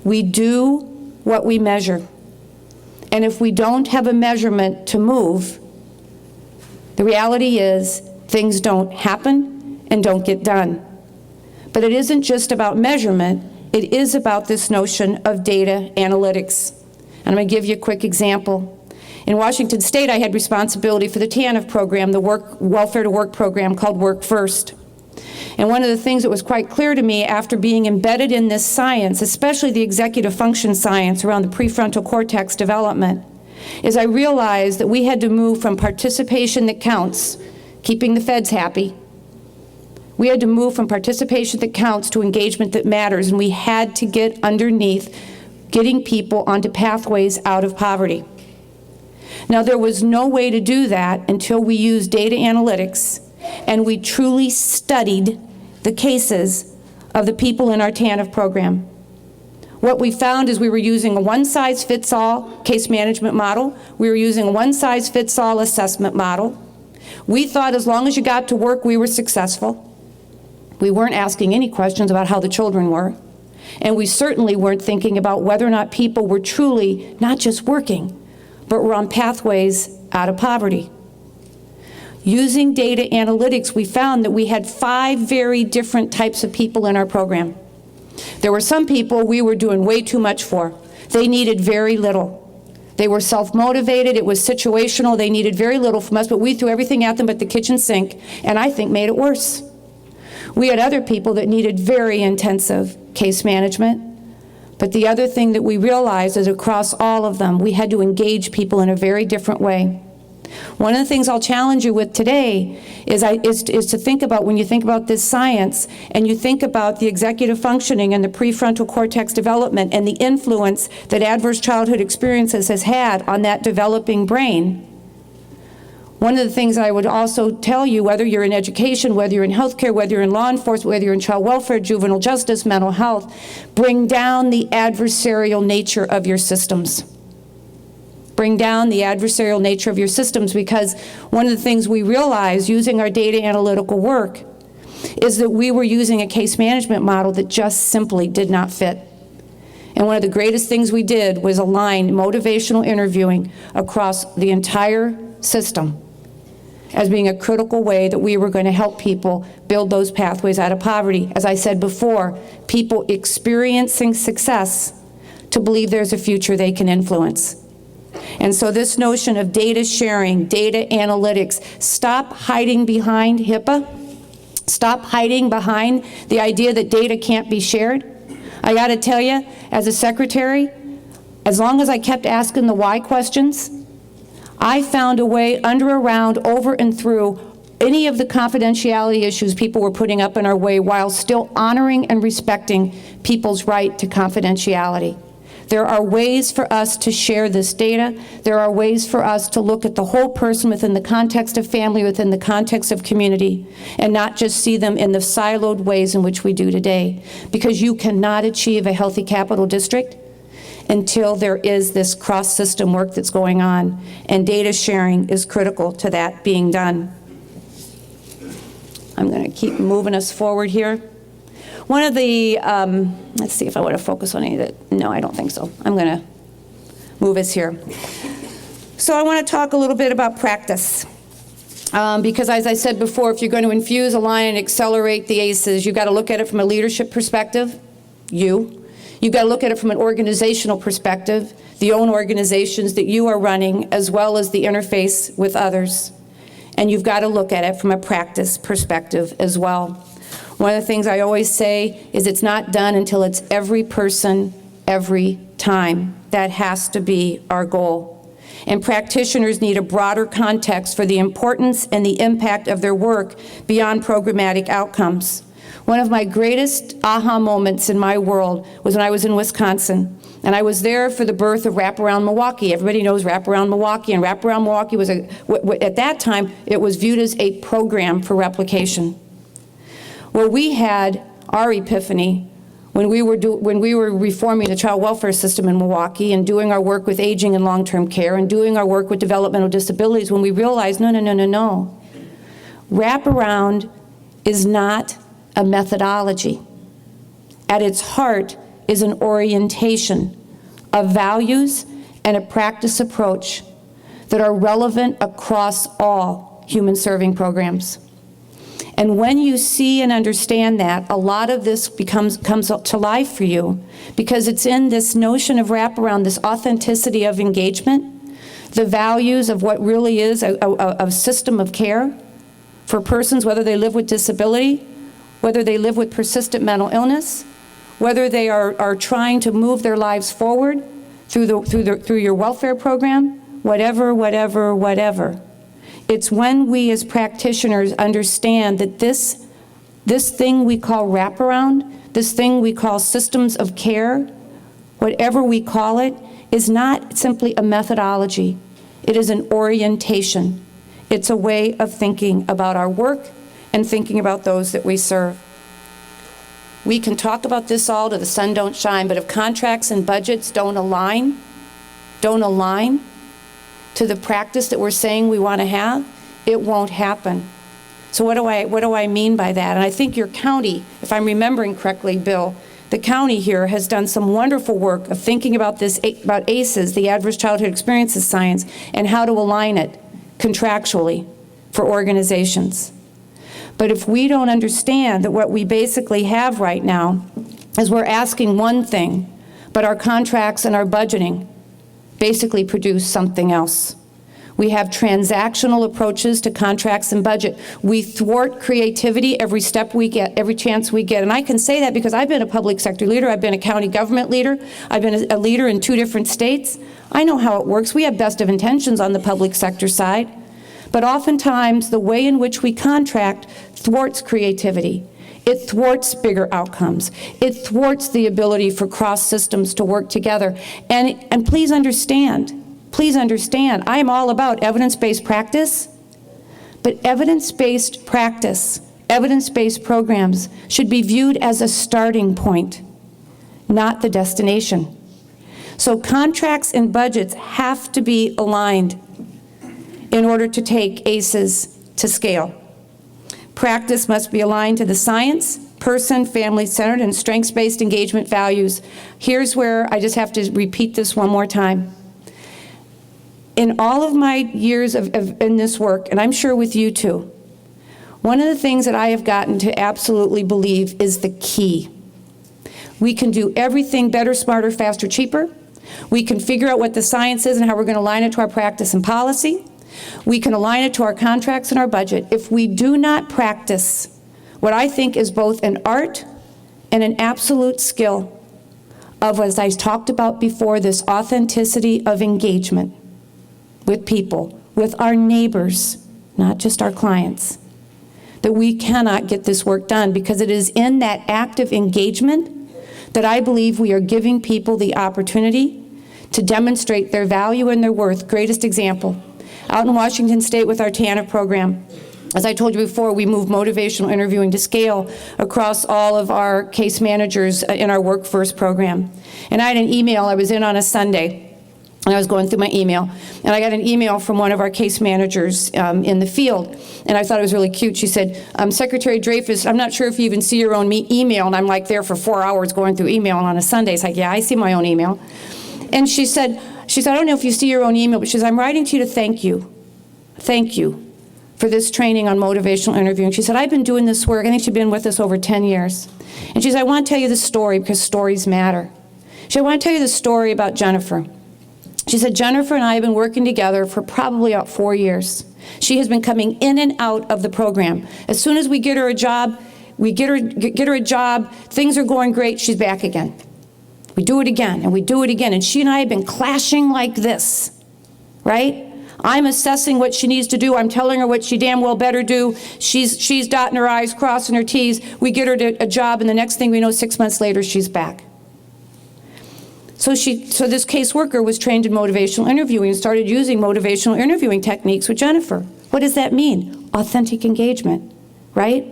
We do what we measure. And if we don't have a measurement to move, the reality is things don't happen and don't get done. But it isn't just about measurement, it is about this notion of data analytics. And I'm going to give you a quick example. In Washington State, I had responsibility for the TANF program, the Welfare to Work program called Work First. And one of the things that was quite clear to me after being embedded in this science, especially the executive function science around the prefrontal cortex development, is I realized that we had to move from participation that counts, keeping the feds happy. We had to move from participation that counts to engagement that matters, and we had to get underneath getting people onto pathways out of poverty. Now, there was no way to do that until we used data analytics and we truly studied the cases of the people in our TANF program. What we found is we were using a one-size-fits-all case management model. We were using a one-size-fits-all assessment model. We thought as long as you got to work, we were successful. We weren't asking any questions about how the children were. And we certainly weren't thinking about whether or not people were truly not just working, but were on pathways out of poverty. Using data analytics, we found that we had 5 very different types of people in our program. There were some people we were doing way too much for. They needed very little. They were self-motivated, it was situational, they needed very little from us, but we threw everything at them but the kitchen sink, and I think made it worse. We had other people that needed very intensive case management, but the other thing that we realized is across all of them, we had to engage people in a very different way. One of the things I'll challenge you with today is to think about, when you think about this science and you think about the executive functioning and the prefrontal cortex development and the influence that adverse childhood experiences has had on that developing brain. One of the things I would also tell you, whether you're in education, whether you're in healthcare, whether you're in law enforcement, whether you're in child welfare, juvenile justice, mental health, bring down the adversarial nature of your systems. Bring down the adversarial nature of your systems, because one of the things we realized using our data analytical work is that we were using a case management model that just simply did not fit. And one of the greatest things we did was align motivational interviewing across the entire system as being a critical way that we were going to help people build those pathways out of poverty. As I said before, people experiencing success to believe there's a future they can influence. And so this notion of data sharing, data analytics, stop hiding behind HIPAA, stop hiding behind the idea that data can't be shared. I got to tell you, as a secretary, as long as I kept asking the why questions, I found a way under, around, over, and through any of the confidentiality issues people were putting up in our way while still honoring and respecting people's right to confidentiality. There are ways for us to share this data. There are ways for us to look at the whole person within the context of family, within the context of community, and not just see them in the siloed ways in which we do today. Because you cannot achieve a healthy capital district until there is this cross-system work that's going on, and data sharing is critical to that being done. I'm going to keep moving us forward here. One of the, let's see if I want to focus on any of it. No, I don't think so. I'm going to move us here. So I want to talk a little bit about practice. Because as I said before, if you're going to infuse, align, and accelerate the ACEs, you've got to look at it from a leadership perspective, you've got to look at it from an organizational perspective, the own organizations that you are running, as well as the interface with others. And you've got to look at it from a practice perspective as well. One of the things I always say is it's not done until it's every person, every time. That has to be our goal. And practitioners need a broader context for the importance and the impact of their work beyond programmatic outcomes. One of my greatest aha moments in my world was when I was in Wisconsin. And I was there for the birth of Wraparound Milwaukee. Everybody knows Wraparound Milwaukee, and Wraparound Milwaukee was, at that time, it was viewed as a program for replication. Well, we had our epiphany when we were reforming the child welfare system in Milwaukee and doing our work with aging and long-term care and doing our work with developmental disabilities, when we realized, no. Wraparound is not a methodology. At its heart is an orientation of values and a practice approach that are relevant across all human serving programs. And when you see and understand that, a lot of this comes to life for you, because it's in this notion of wraparound, this authenticity of engagement, the values of what really is a system of care for persons, whether they live with disability, whether they live with persistent mental illness, whether they are trying to move their lives forward through your welfare program, whatever. It's when we as practitioners understand that this thing we call wraparound, this thing we call systems of care, whatever we call it, is not simply a methodology. It is an orientation. It's a way of thinking about our work and thinking about those that we serve. We can talk about this all till the sun don't shine, but if contracts and budgets don't align to the practice that we're saying we want to have, it won't happen. So what do I mean by that? And I think your county, if I'm remembering correctly, Bill, the county here has done some wonderful work of thinking about this, about ACEs, the Adverse Childhood Experiences Science, and how to align it contractually for organizations. But if we don't understand that what we basically have right now is we're asking one thing, but our contracts and our budgeting basically produce something else. We have transactional approaches to contracts and budget. We thwart creativity every step we get, every chance we get. And I can say that because I've been a public sector leader, I've been a county government leader, I've been a leader in 2 different states. I know how it works. We have best of intentions on the public sector side. But oftentimes, the way in which we contract thwarts creativity. It thwarts bigger outcomes. It thwarts the ability for cross systems to work together. And please understand, I am all about evidence-based practice, but evidence-based practice, evidence-based programs should be viewed as a starting point, not the destination. So contracts and budgets have to be aligned in order to take ACEs to scale. Practice must be aligned to the science, person, family-centered, and strengths-based engagement values. Here's where I just have to repeat this one more time. In all of my years in this work, and I'm sure with you too, one of the things that I have gotten to absolutely believe is the key. We can do everything better, smarter, faster, cheaper. We can figure out what the science is and how we're going to align it to our practice and policy. We can align it to our contracts and our budget. If we do not practice what I think is both an art and an absolute skill of, as I talked about before, this authenticity of engagement with people, with our neighbors, not just our clients, that we cannot get this work done, because it is in that active engagement that I believe we are giving people the opportunity to demonstrate their value and their worth. Greatest example, out in Washington State with our TANF program. As I told you before, we moved motivational interviewing to scale across all of our case managers in our Work First program. And I had an email, I was in on a Sunday, and I was going through my email, and I got an email from one of our case managers in the field, and I thought it was really cute. She said, Secretary Dreyfus, I'm not sure if you even see your own email, and I'm like there for 4 hours going through email on a Sunday. It's like, yeah, I see my own email. And she said, I don't know if you see your own email, but she says, I'm writing to you to thank you for this training on motivational interviewing. She said, I've been doing this work, I think she'd been with us over 10 years. And she said, I want to tell you this story because stories matter. She said, I want to tell you the story about Jennifer. She said, Jennifer and I have been working together for probably about 4 years. She has been coming in and out of the program. As soon as we get her a job, things are going great, she's back again. We do it again, and we do it again. And she and I have been clashing like this, right? I'm assessing what she needs to do. I'm telling her what she damn well better do. She's dotting her I's, crossing her T's. We get her a job, and the next thing we know, 6 months later, she's back. So this caseworker was trained in motivational interviewing and started using motivational interviewing techniques with Jennifer. What does that mean? Authentic engagement, right?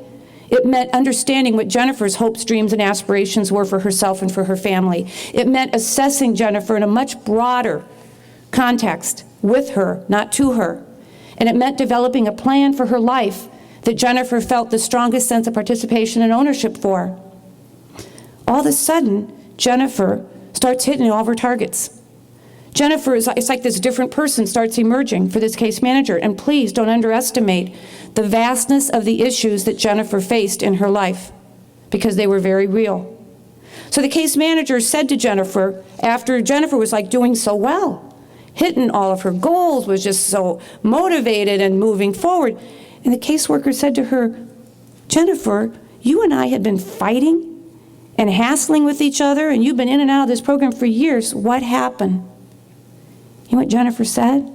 It meant understanding what Jennifer's hopes, dreams, and aspirations were for herself and for her family. It meant assessing Jennifer in a much broader context with her, not to her. And it meant developing a plan for her life that Jennifer felt the strongest sense of participation and ownership for. All of a sudden, Jennifer starts hitting all of her targets. Jennifer, it's like this different person starts emerging for this case manager. And please don't underestimate the vastness of the issues that Jennifer faced in her life, because they were very real. So the case manager said to Jennifer, after Jennifer was like doing so well, hitting all of her goals, was just so motivated and moving forward, and the caseworker said to her, Jennifer, you and I had been fighting and hassling with each other, and you've been in and out of this program for years. What happened? You know what Jennifer said?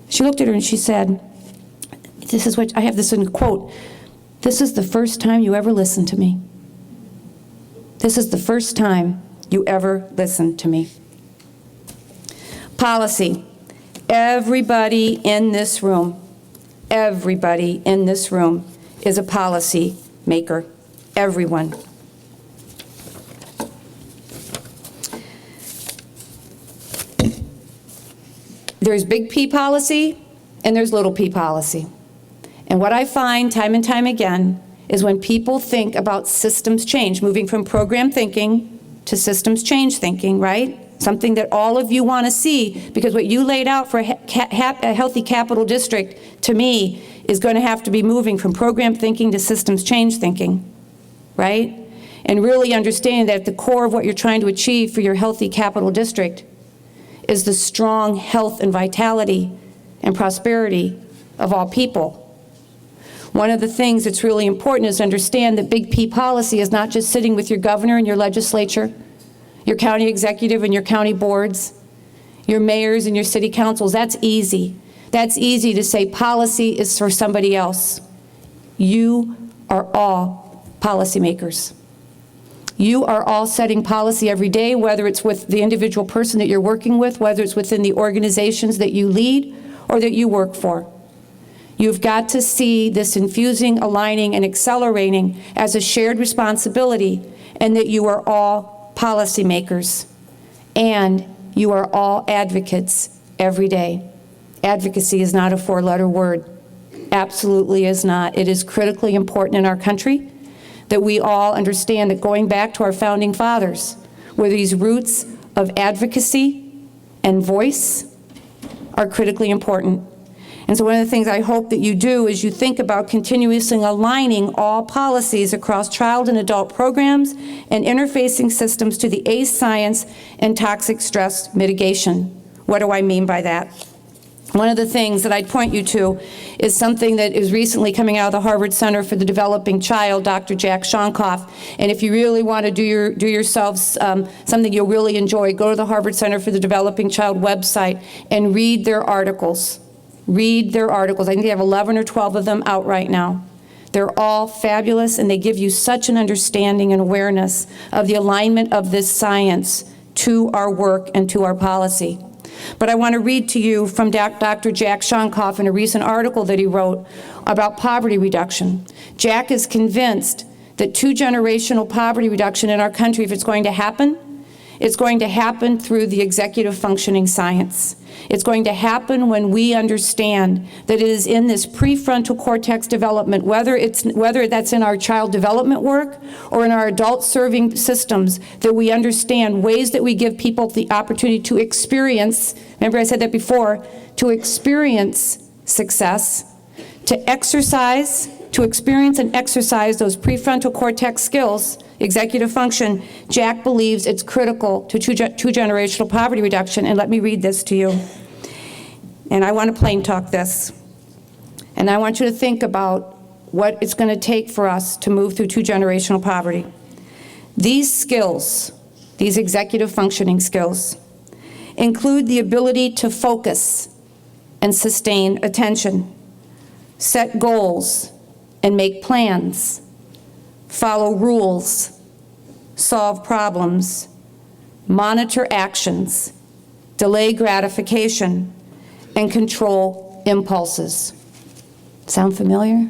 She looked at her and she said, this is what, I have this in a quote, "This is the first time you ever listened to me. This is the first time you ever listened to me." Policy. Everybody in this room is a policy maker. Everyone. There's big P policy and there's little p policy. And what I find time and time again is when people think about systems change, moving from program thinking to systems change thinking, right? Something that all of you want to see, because what you laid out for a healthy capital district, to me, is going to have to be moving from program thinking to systems change thinking, right? And really understanding that at the core of what you're trying to achieve for your healthy capital district is the strong health and vitality and prosperity of all people. One of the things that's really important is to understand that big P policy is not just sitting with your governor and your legislature, your county executive and your county boards, your mayors and your city councils. That's easy. That's easy to say policy is for somebody else. You are all policymakers. You are all setting policy every day, whether it's with the individual person that you're working with, whether it's within the organizations that you lead or that you work for. You've got to see this infusing, aligning, and accelerating as a shared responsibility, and that you are all policymakers, and you are all advocates every day. Advocacy is not a four-letter word. Absolutely is not. It is critically important in our country that we all understand that going back to our founding fathers, where these roots of advocacy and voice are critically important. And so one of the things I hope that you do is you think about continuously aligning all policies across child and adult programs and interfacing systems to the ACE science and toxic stress mitigation. What do I mean by that? One of the things that I'd point you to is something that is recently coming out of the Harvard Center for the Developing Child, Dr. Jack Shonkoff. And if you really want to do yourselves something you'll really enjoy, go to the Harvard Center for the Developing Child website and read their articles. Read their articles. I think they have 11 or 12 of them out right now. They're all fabulous, and they give you such an understanding and awareness of the alignment of this science to our work and to our policy. But I want to read to you from Dr. Jack Shonkoff in a recent article that he wrote about poverty reduction. Jack is convinced that two-generational poverty reduction in our country, if it's going to happen, it's going to happen through the executive functioning science. It's going to happen when we understand that it is in this prefrontal cortex development, whether that's in our child development work or in our adult serving systems, that we understand ways that we give people the opportunity to experience, remember I said that before, to experience success, to exercise, to experience and exercise those prefrontal cortex skills, executive function. Jack believes it's critical to two-generational poverty reduction, and let me read this to you. And I want to plain talk this. And I want you to think about what it's going to take for us to move through two-generational poverty. These skills, these executive functioning skills, include the ability to focus and sustain attention, set goals and make plans, follow rules, solve problems, monitor actions, delay gratification, and control impulses. Sound familiar?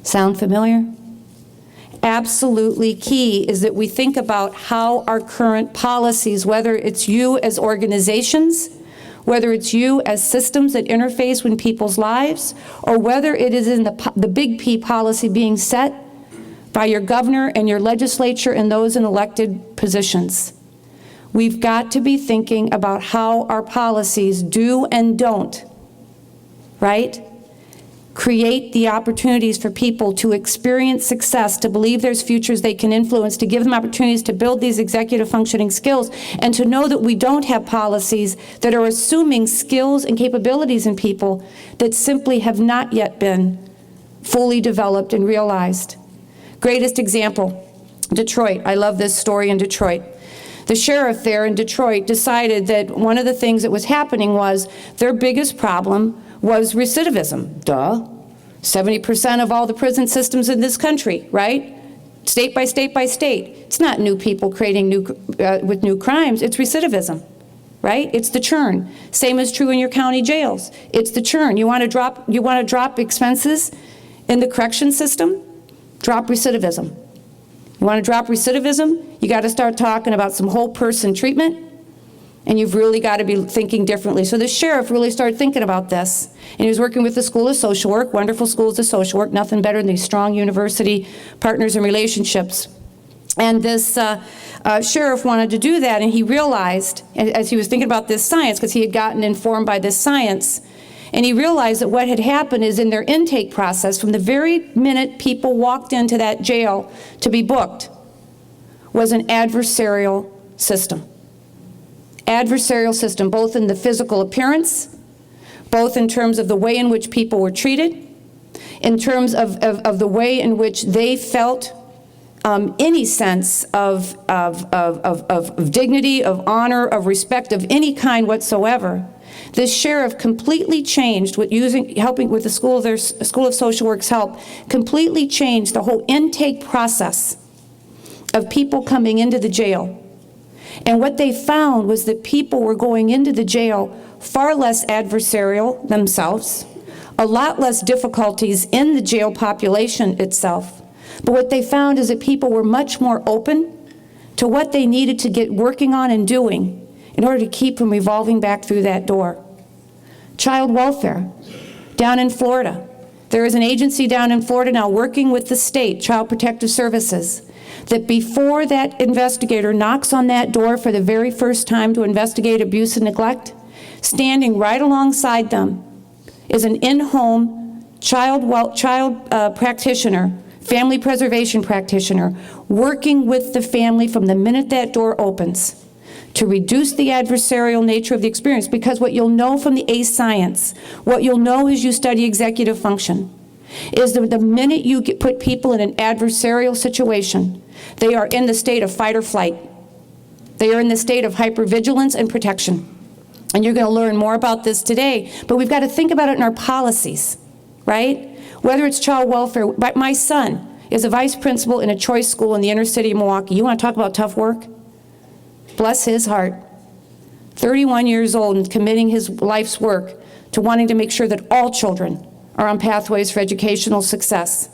Sound familiar? Absolutely key is that we think about how our current policies, whether it's you as organizations, whether it's you as systems that interface with people's lives, or whether it is in the big P policy being set by your governor and your legislature and those in elected positions. We've got to be thinking about how our policies do and don't, right? Create the opportunities for people to experience success, to believe there's futures they can influence, to give them opportunities to build these executive functioning skills, and to know that we don't have policies that are assuming skills and capabilities in people that simply have not yet been fully developed and realized. Greatest example, Detroit. I love this story in Detroit. The sheriff there in Detroit decided that one of the things that was happening was their biggest problem was recidivism. Duh. 70% of all the prison systems in this country, right? State by state by state. It's not new people creating with new crimes, it's recidivism, right? It's the churn. Same is true in your county jails. It's the churn. You want to drop expenses in the correction system? Drop recidivism. You want to drop recidivism? You got to start talking about some whole person treatment, and you've really got to be thinking differently. So the sheriff really started thinking about this, and he was working with the School of Social Work, wonderful schools of social work, nothing better than these strong university partners and relationships. And this sheriff wanted to do that, and he realized, as he was thinking about this science, because he had gotten informed by this science, and he realized that what had happened is in their intake process, from the very minute people walked into that jail to be booked, was an adversarial system. Adversarial system, both in the physical appearance, both in terms of the way in which people were treated, in terms of the way in which they felt any sense of dignity, of honor, of respect of any kind whatsoever. This sheriff completely changed, helping with the School of Social Work's help, completely changed the whole intake process of people coming into the jail. And what they found was that people were going into the jail far less adversarial themselves, a lot less difficulties in the jail population itself. But what they found is that people were much more open to what they needed to get working on and doing in order to keep from revolving back through that door. Child welfare, down in Florida. There is an agency down in Florida now working with the state, Child Protective Services, that before that investigator knocks on that door for the very first time to investigate abuse and neglect, standing right alongside them is an in-home child practitioner, family preservation practitioner, working with the family from the minute that door opens to reduce the adversarial nature of the experience. Because what you'll know from the ACE science, what you'll know as you study executive function, is that the minute you put people in an adversarial situation, they are in the state of fight or flight. They are in the state of hypervigilance and protection. And you're going to learn more about this today, but we've got to think about it in our policies, right? Whether it's child welfare. My son is a vice principal in a choice school in the inner city of Milwaukee. You want to talk about tough work? Bless his heart. 31 years old and committing his life's work to wanting to make sure that all children are on pathways for educational success.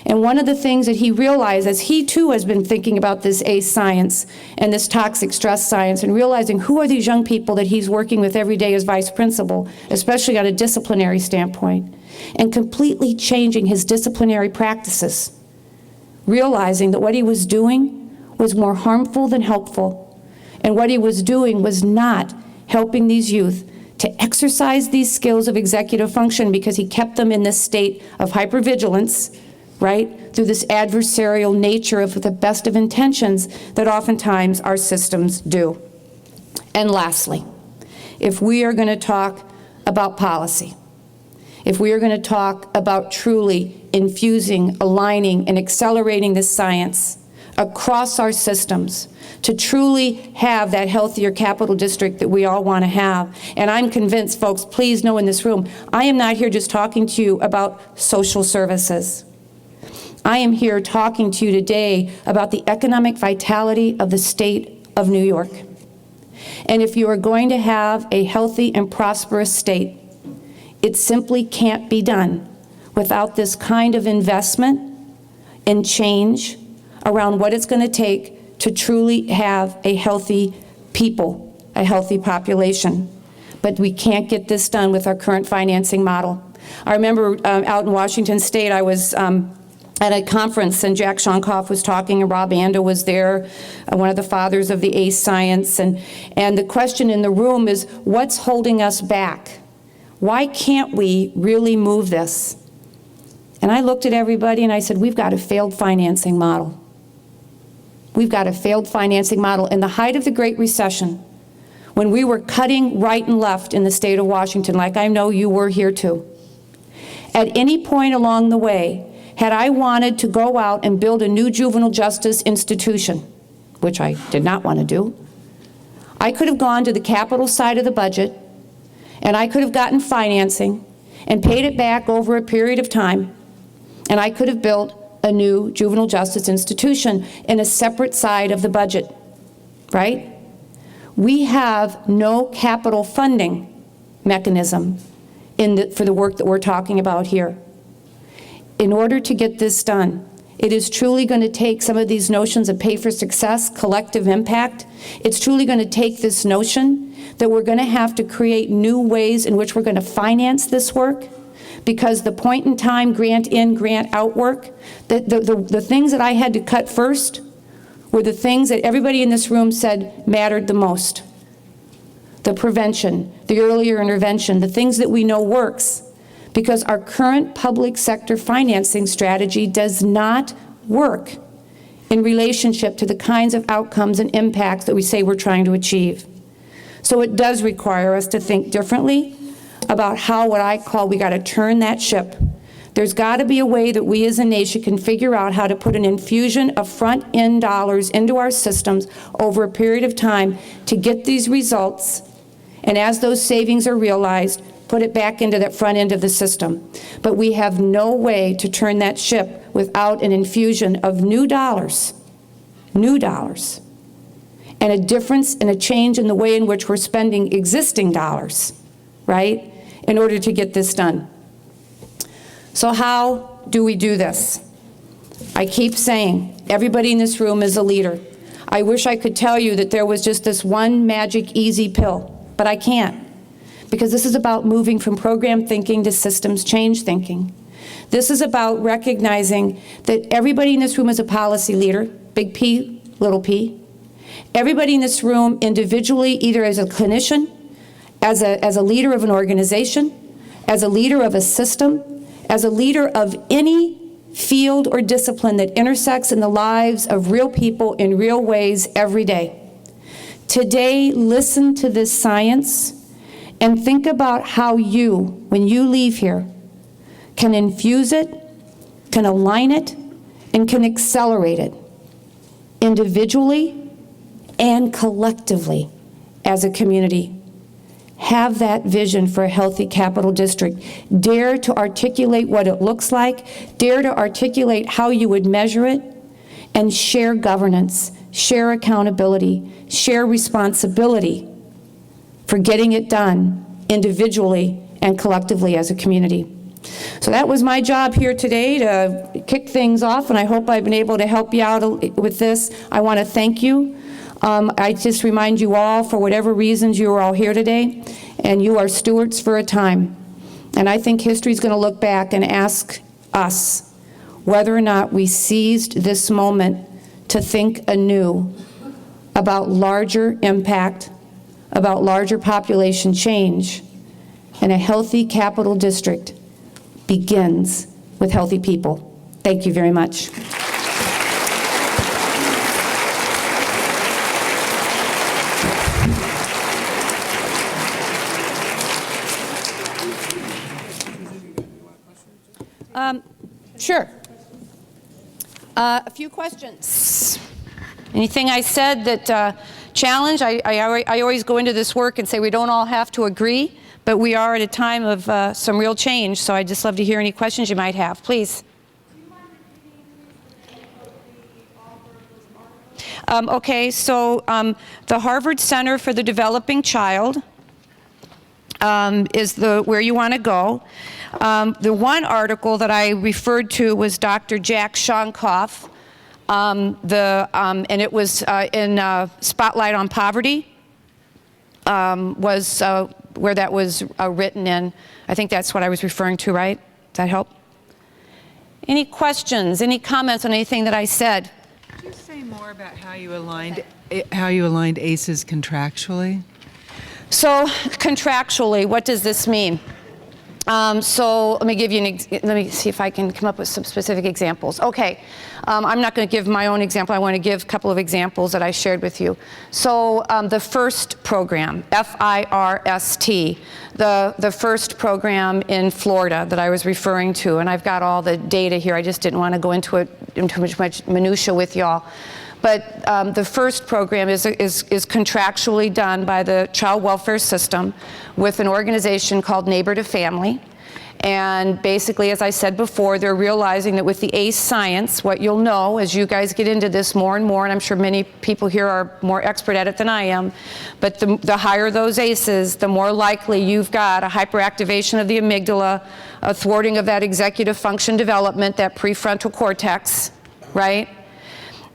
And one of the things that he realized, as he too has been thinking about this ACE science and this toxic stress science, and realizing who are these young people that he's working with every day as vice principal, especially on a disciplinary standpoint, and completely changing his disciplinary practices, realizing that what he was doing was more harmful than helpful, and what he was doing was not helping these youth to exercise these skills of executive function, because he kept them in this state of hypervigilance, right, through this adversarial nature of the best of intentions that oftentimes our systems do. And lastly, if we are going to talk about policy, if we are going to talk about truly infusing, aligning, and accelerating this science across our systems to truly have that healthier capital district that we all want to have. And I'm convinced, folks, please know in this room, I am not here just talking to you about social services. I am here talking to you today about the economic vitality of the state of New York. And if you are going to have a healthy and prosperous state, it simply can't be done without this kind of investment and change around what it's going to take to truly have a healthy people, a healthy population. But we can't get this done with our current financing model. I remember out in Washington State, I was at a conference, and Jack Shonkoff was talking, and Rob Anda was there, one of the fathers of the ACE science, and the question in the room is, what's holding us back? Why can't we really move this? And I looked at everybody and I said, we've got a failed financing model. We've got a failed financing model. In the height of the Great Recession, when we were cutting right and left in the state of Washington, like I know you were here too, at any point along the way, had I wanted to go out and build a new juvenile justice institution, which I did not want to do, I could have gone to the capital side of the budget, and I could have gotten financing and paid it back over a period of time, and I could have built a new juvenile justice institution in a separate side of the budget, right? We have no capital funding mechanism for the work that we're talking about here. In order to get this done, it is truly going to take some of these notions of pay for success, collective impact. It's truly going to take this notion that we're going to have to create new ways in which we're going to finance this work, because the point in time grant in, grant out work, the things that I had to cut first were the things that everybody in this room said mattered the most. The prevention, the earlier intervention, the things that we know works, because our current public sector financing strategy does not work in relationship to the kinds of outcomes and impacts that we say we're trying to achieve. So it does require us to think differently about how, what I call, we got to turn that ship. There's got to be a way that we as a nation can figure out how to put an infusion of front-end dollars into our systems over a period of time to get these results, and as those savings are realized, put it back into that front end of the system. But we have no way to turn that ship without an infusion of new dollars, and a difference and a change in the way in which we're spending existing dollars, right, in order to get this done. So how do we do this? I keep saying, everybody in this room is a leader. I wish I could tell you that there was just this one magic easy pill, but I can't. Because this is about moving from program thinking to systems change thinking. This is about recognizing that everybody in this room is a policy leader, big P, little p. Everybody in this room individually, either as a clinician, as a leader of an organization, as a leader of a system, as a leader of any field or discipline that intersects in the lives of real people in real ways every day. Today, listen to this science and think about how you, when you leave here, can infuse it, can align it, and can accelerate it individually and collectively as a community. Have that vision for a healthy capital district. Dare to articulate what it looks like, dare to articulate how you would measure it, and share governance, share accountability, share responsibility for getting it done individually and collectively as a community. So that was my job here today, to kick things off, and I hope I've been able to help you out with this. I want to thank you. I just remind you all, for whatever reasons you are all here today, and you are stewards for a time. And I think history is going to look back and ask us whether or not we seized this moment to think anew about larger impact, about larger population change, and a healthy capital district begins with healthy people. Thank you very much. Sure. A few questions. Anything I said that challenge? I always go into this work and say we don't all have to agree, but we are at a time of some real change, so I'd just love to hear any questions you might have. Please. Okay, so the Harvard Center for the Developing Child is where you want to go. The one article that I referred to was Dr. Jack Shonkoff, and it was in Spotlight on Poverty, was where that was written in. I think that's what I was referring to, right? Does that help? Any questions, any comments on anything that I said? Could you say more about how you aligned ACEs contractually? So contractually, what does this mean? So let me give you let me see if I can come up with some specific examples. Okay, I'm not going to give my own example. I want to give a couple of examples that I shared with you. So the FIRST program, F-I-R-S-T, the FIRST program in Florida that I was referring to, and I've got all the data here. I just didn't want to go into much minutia with y'all. But the FIRST program is contractually done by the child welfare system with an organization called Neighbor to Family. And basically, as I said before, they're realizing that with the ACE science, what you'll know as you guys get into this more and more, and I'm sure many people here are more expert at it than I am, but the higher those ACEs, the more likely you've got a hyperactivation of the amygdala, a thwarting of that executive function development, that prefrontal cortex, right?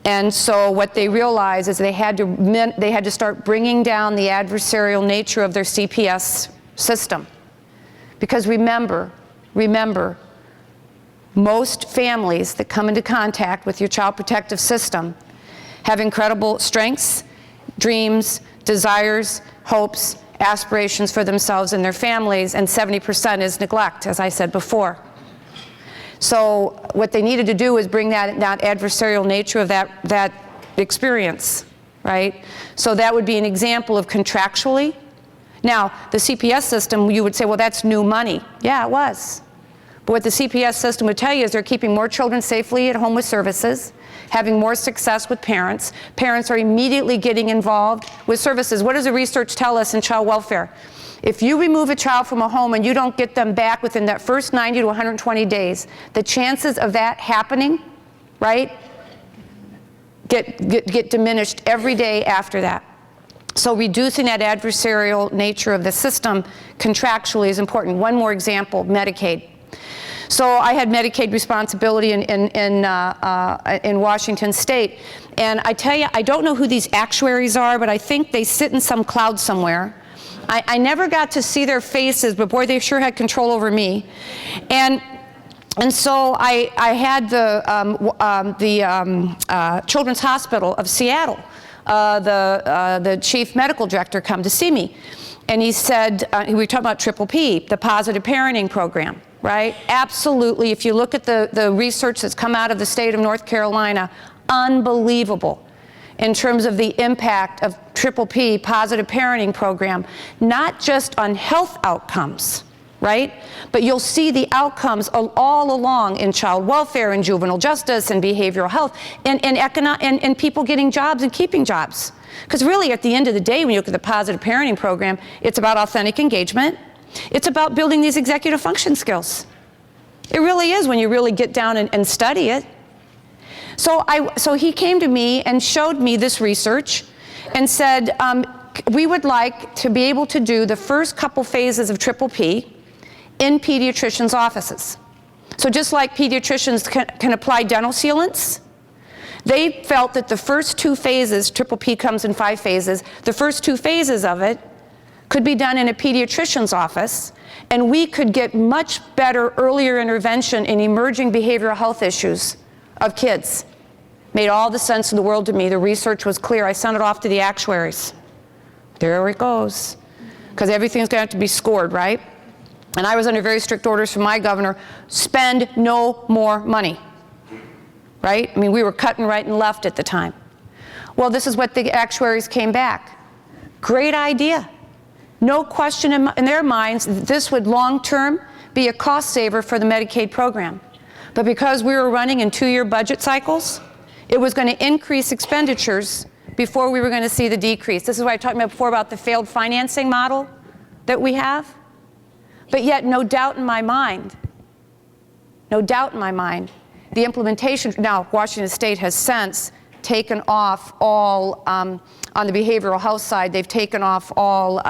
And so what they realized is they had to start bringing down the adversarial nature of their CPS system. Because remember, most families that come into contact with your child protective system have incredible strengths, dreams, desires, hopes, aspirations for themselves and their families, and 70% is neglect, as I said before. So what they needed to do was bring that adversarial nature of that experience, right? So that would be an example of contractually. Now, the CPS system, you would say, well, that's new money. Yeah, it was. But what the CPS system would tell you is they're keeping more children safely at home with services, having more success with parents. Parents are immediately getting involved with services. What does the research tell us in child welfare? If you remove a child from a home and you don't get them back within that first 90 to 120 days, the chances of that happening, right, get diminished every day after that. So reducing that adversarial nature of the system contractually is important. One more example, Medicaid. So I had Medicaid responsibility in Washington State, and I tell you, I don't know who these actuaries are, but I think they sit in some cloud somewhere. I never got to see their faces, but boy, they sure had control over me. And so I had the Children's Hospital of Seattle, the chief medical director, come to see me. And he said, we were talking about Triple P, the positive parenting program, right? Absolutely. If you look at the research that's come out of the state of North Carolina, unbelievable in terms of the impact of Triple P, positive parenting program, not just on health outcomes, right? But you'll see the outcomes all along in child welfare and juvenile justice and behavioral health and people getting jobs and keeping jobs. Because really, at the end of the day, when you look at the positive parenting program, it's about authentic engagement. It's about building these executive function skills. It really is when you really get down and study it. So he came to me and showed me this research and said, we would like to be able to do the first couple phases of Triple P in pediatricians' offices. So just like pediatricians can apply dental sealants, they felt that the first two phases, Triple P comes in 5 phases, the first 2 phases of it could be done in a pediatrician's office, and we could get much better earlier intervention in emerging behavioral health issues of kids. Made all the sense in the world to me. The research was clear. I sent it off to the actuaries. There it goes. Because everything's going to have to be scored, right? And I was under very strict orders from my governor, spend no more money, right? I mean, we were cutting right and left at the time. Well, this is what the actuaries came back. Great idea. No question in their minds that this would long-term be a cost saver for the Medicaid program. But because we were running in 2-year budget cycles, it was going to increase expenditures before we were going to see the decrease. This is what I talked about before about the failed financing model that we have. But yet, no doubt in my mind, the implementation, now Washington State has since taken off all, on the behavioral health side, they've taken off all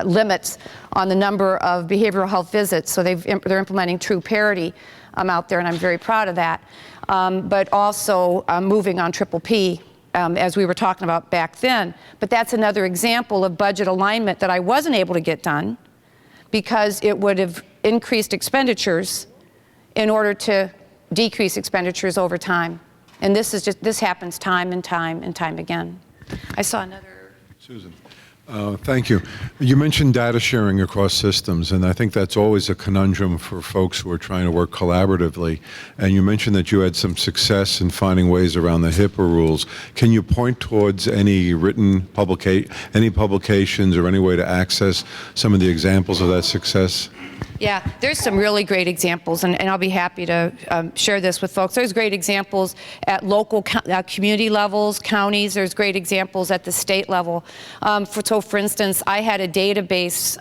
limits on the number of behavioral health visits. So they're implementing true parity out there, and I'm very proud of that. But also moving on Triple P, as we were talking about back then. But that's another example of budget alignment that I wasn't able to get done because it would have increased expenditures in order to decrease expenditures over time. And this happens time and time and time again. I saw another. Susan. Thank you. You mentioned data sharing across systems, and I think that's always a conundrum for folks who are trying to work collaboratively. And you mentioned that you had some success in finding ways around the HIPAA rules. Can you point towards any written publications or any way to access some of the examples of that success? Yeah, there's some really great examples, and I'll be happy to share this with folks. There's great examples at local community levels, counties. There's great examples at the state level. So for instance, I had a database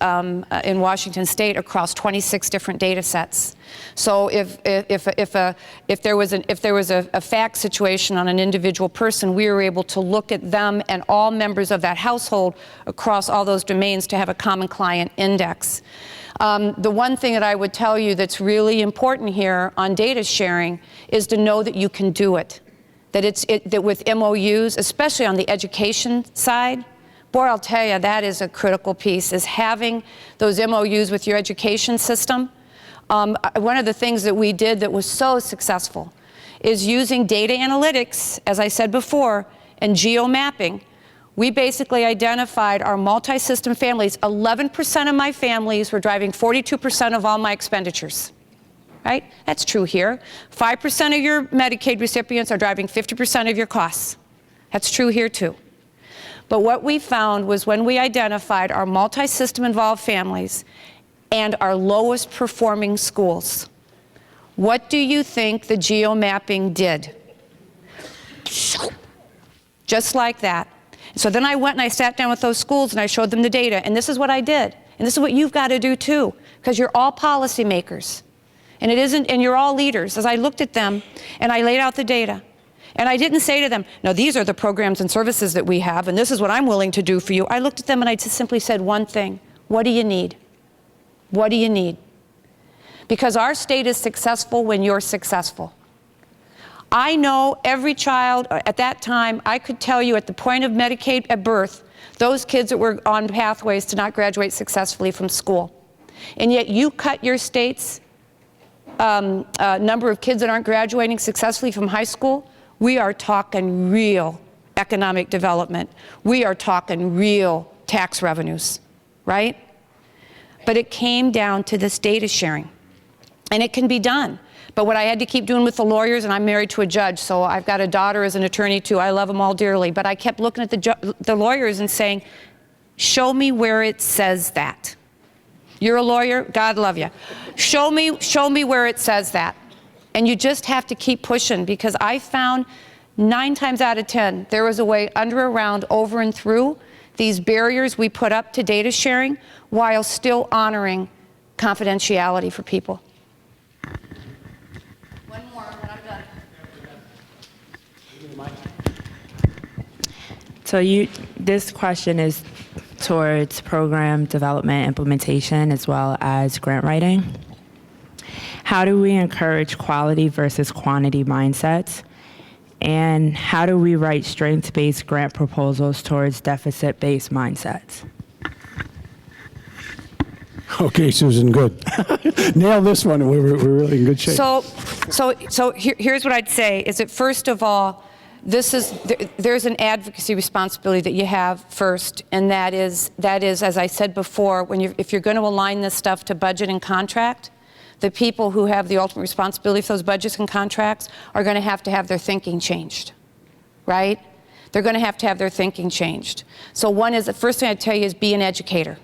in Washington State across 26 different data sets. So if there was a fact situation on an individual person, we were able to look at them and all members of that household across all those domains to have a common client index. The one thing that I would tell you that's really important here on data sharing is to know that you can do it. That with MOUs, especially on the education side, boy, I'll tell you, that is a critical piece, is having those MOUs with your education system. One of the things that we did that was so successful is using data analytics, as I said before, and geo-mapping. We basically identified our multi-system families. 11% of my families were driving 42% of all my expenditures, right? That's true here. 5% of your Medicaid recipients are driving 50% of your costs. That's true here too. But what we found was when we identified our multi-system involved families and our lowest performing schools, what do you think the geo-mapping did? Just like that. So then I went and I sat down with those schools and I showed them the data, and this is what I did. And this is what you've got to do too, because you're all policymakers. And you're all leaders. As I looked at them and I laid out the data, and I didn't say to them, no, these are the programs and services that we have, and this is what I'm willing to do for you. I looked at them and I just simply said one thing: what do you need? What do you need? Because our state is successful when you're successful. I know every child at that time, I could tell you at the point of Medicaid at birth, those kids that were on pathways to not graduate successfully from school. And yet you cut your state's number of kids that aren't graduating successfully from high school, we are talking real economic development. We are talking real tax revenues, right? But it came down to this data sharing. And it can be done. But what I had to keep doing with the lawyers, and I'm married to a judge, so I've got a daughter as an attorney too. I love them all dearly. But I kept looking at the lawyers and saying, show me where it says that. You're a lawyer, God love you. Show me where it says that. And you just have to keep pushing, because I found 9 times out of 10, there was a way under, around, over, and through these barriers we put up to data sharing while still honoring confidentiality for people. One more, and I'm done. So this question is towards program development, implementation, as well as grant writing. How do we encourage quality versus quantity mindsets? And how do we write strengths-based grant proposals towards deficit-based mindsets? Okay, Susan, good. Nail this one, and we're really in good shape. So here's what I'd say, is that first of all, there's an advocacy responsibility that you have first, and that is, as I said before, if you're going to align this stuff to budget and contract, the people who have the ultimate responsibility for those budgets and contracts are going to have their thinking changed, right? They're going to have their thinking changed. So the first thing I'd tell you is be an educator.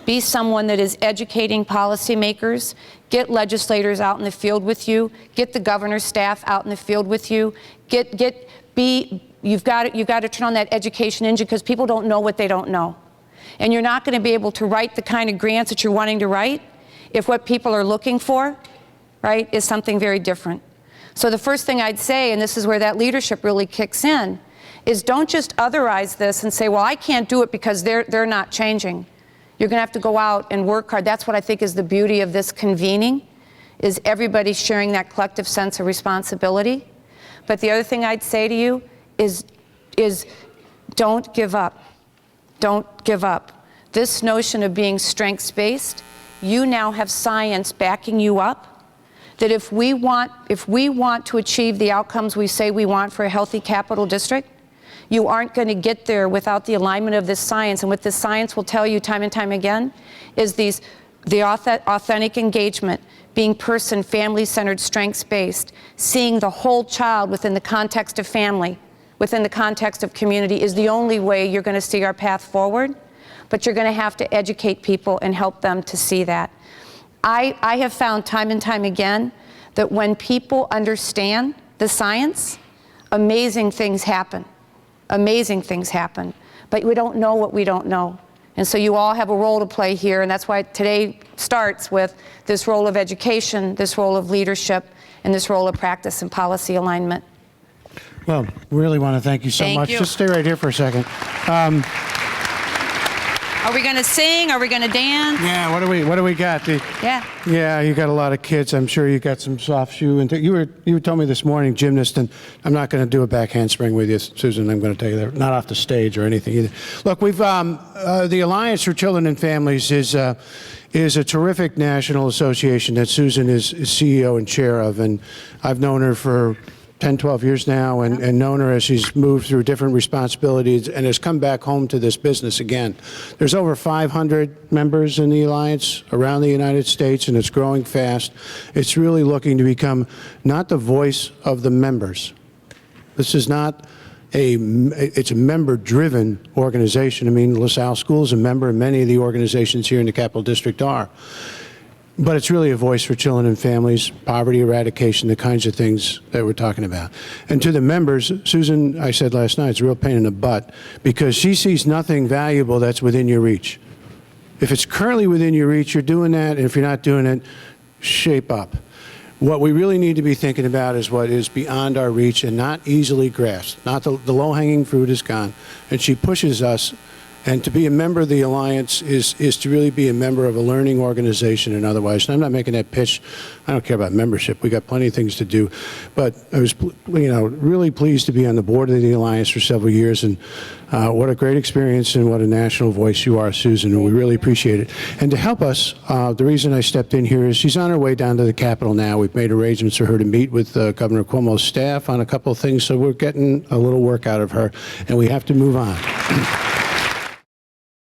Be someone that is educating policymakers. Get legislators out in the field with you. Get the governor's staff out in the field with you. You've got to turn on that education engine, because people don't know what they don't know. And you're not going to be able to write the kind of grants that you're wanting to write if what people are looking for, right, is something very different. So the first thing I'd say, and this is where that leadership really kicks in, is don't just otherize this and say, well, I can't do it because they're not changing. You're going to have to go out and work hard. That's what I think is the beauty of this convening, is everybody sharing that collective sense of responsibility. But the other thing I'd say to you is don't give up. Don't give up. This notion of being strengths-based you now have science backing you up, that if we want to achieve the outcomes we say we want for a healthy capital district, you aren't going to get there without the alignment of this science. And what this science will tell you time and time again is the authentic engagement, being person, family-centered, strengths-based, seeing the whole child within the context of family, within the context of community, is the only way you're going to see our path forward. But you're going to have to educate people and help them to see that. I have found time and time again that when people understand the science, amazing things happen. Amazing things happen. But we don't know what we don't know. And so you all have a role to play here, and that's why today starts with this role of education, this role of leadership, and this role of practice and policy alignment. Well, we really want to thank you so Thank much. you. Just stay right here for a second. Are we going to sing? Are we going to dance? Yeah, what do we got? Yeah. Yeah, you got a lot of kids. I'm sure you got some soft shoe. And you told me this morning, gymnast, and I'm not going to do a back handspring with you, Susan. I'm going to tell you that, not off the stage or anything either. Look, we've the Alliance for Children and Families is a terrific national association that Susan is CEO and chair of, and I've known her for 10, 12 years now, and known her as she's moved through different responsibilities and has come back home to this business again. There's over 500 members in the Alliance around the United States, and it's growing fast. It's really looking to become not the voice of the members. This is not it's a member-driven organization. I mean, LaSalle School is a member, and many of the organizations here in the Capital District are. But it's really a voice for children and families, poverty eradication, the kinds of things that we're talking about. And to the members, Susan, I said last night, it's a real pain in the butt because she sees nothing valuable that's within your reach. If it's currently within your reach, you're doing that, and if you're not doing it, shape up. What we really need to be thinking about is what is beyond our reach and not easily grasped. Not the low-hanging fruit is gone. And she pushes us. And to be a member of the Alliance is to really be a member of a learning organization and otherwise. And I'm not making that pitch. I don't care about membership. We got plenty of things to do. But I was, really pleased to be on the board of the Alliance for several years. And what a great experience and what a national voice you are, Susan. And we really appreciate it. And to help us, the reason I stepped in here is she's on her way down to the Capitol now. We've made arrangements for her to meet with Governor Cuomo's staff on a couple of things. So we're getting a little work out of her. And we have to move on.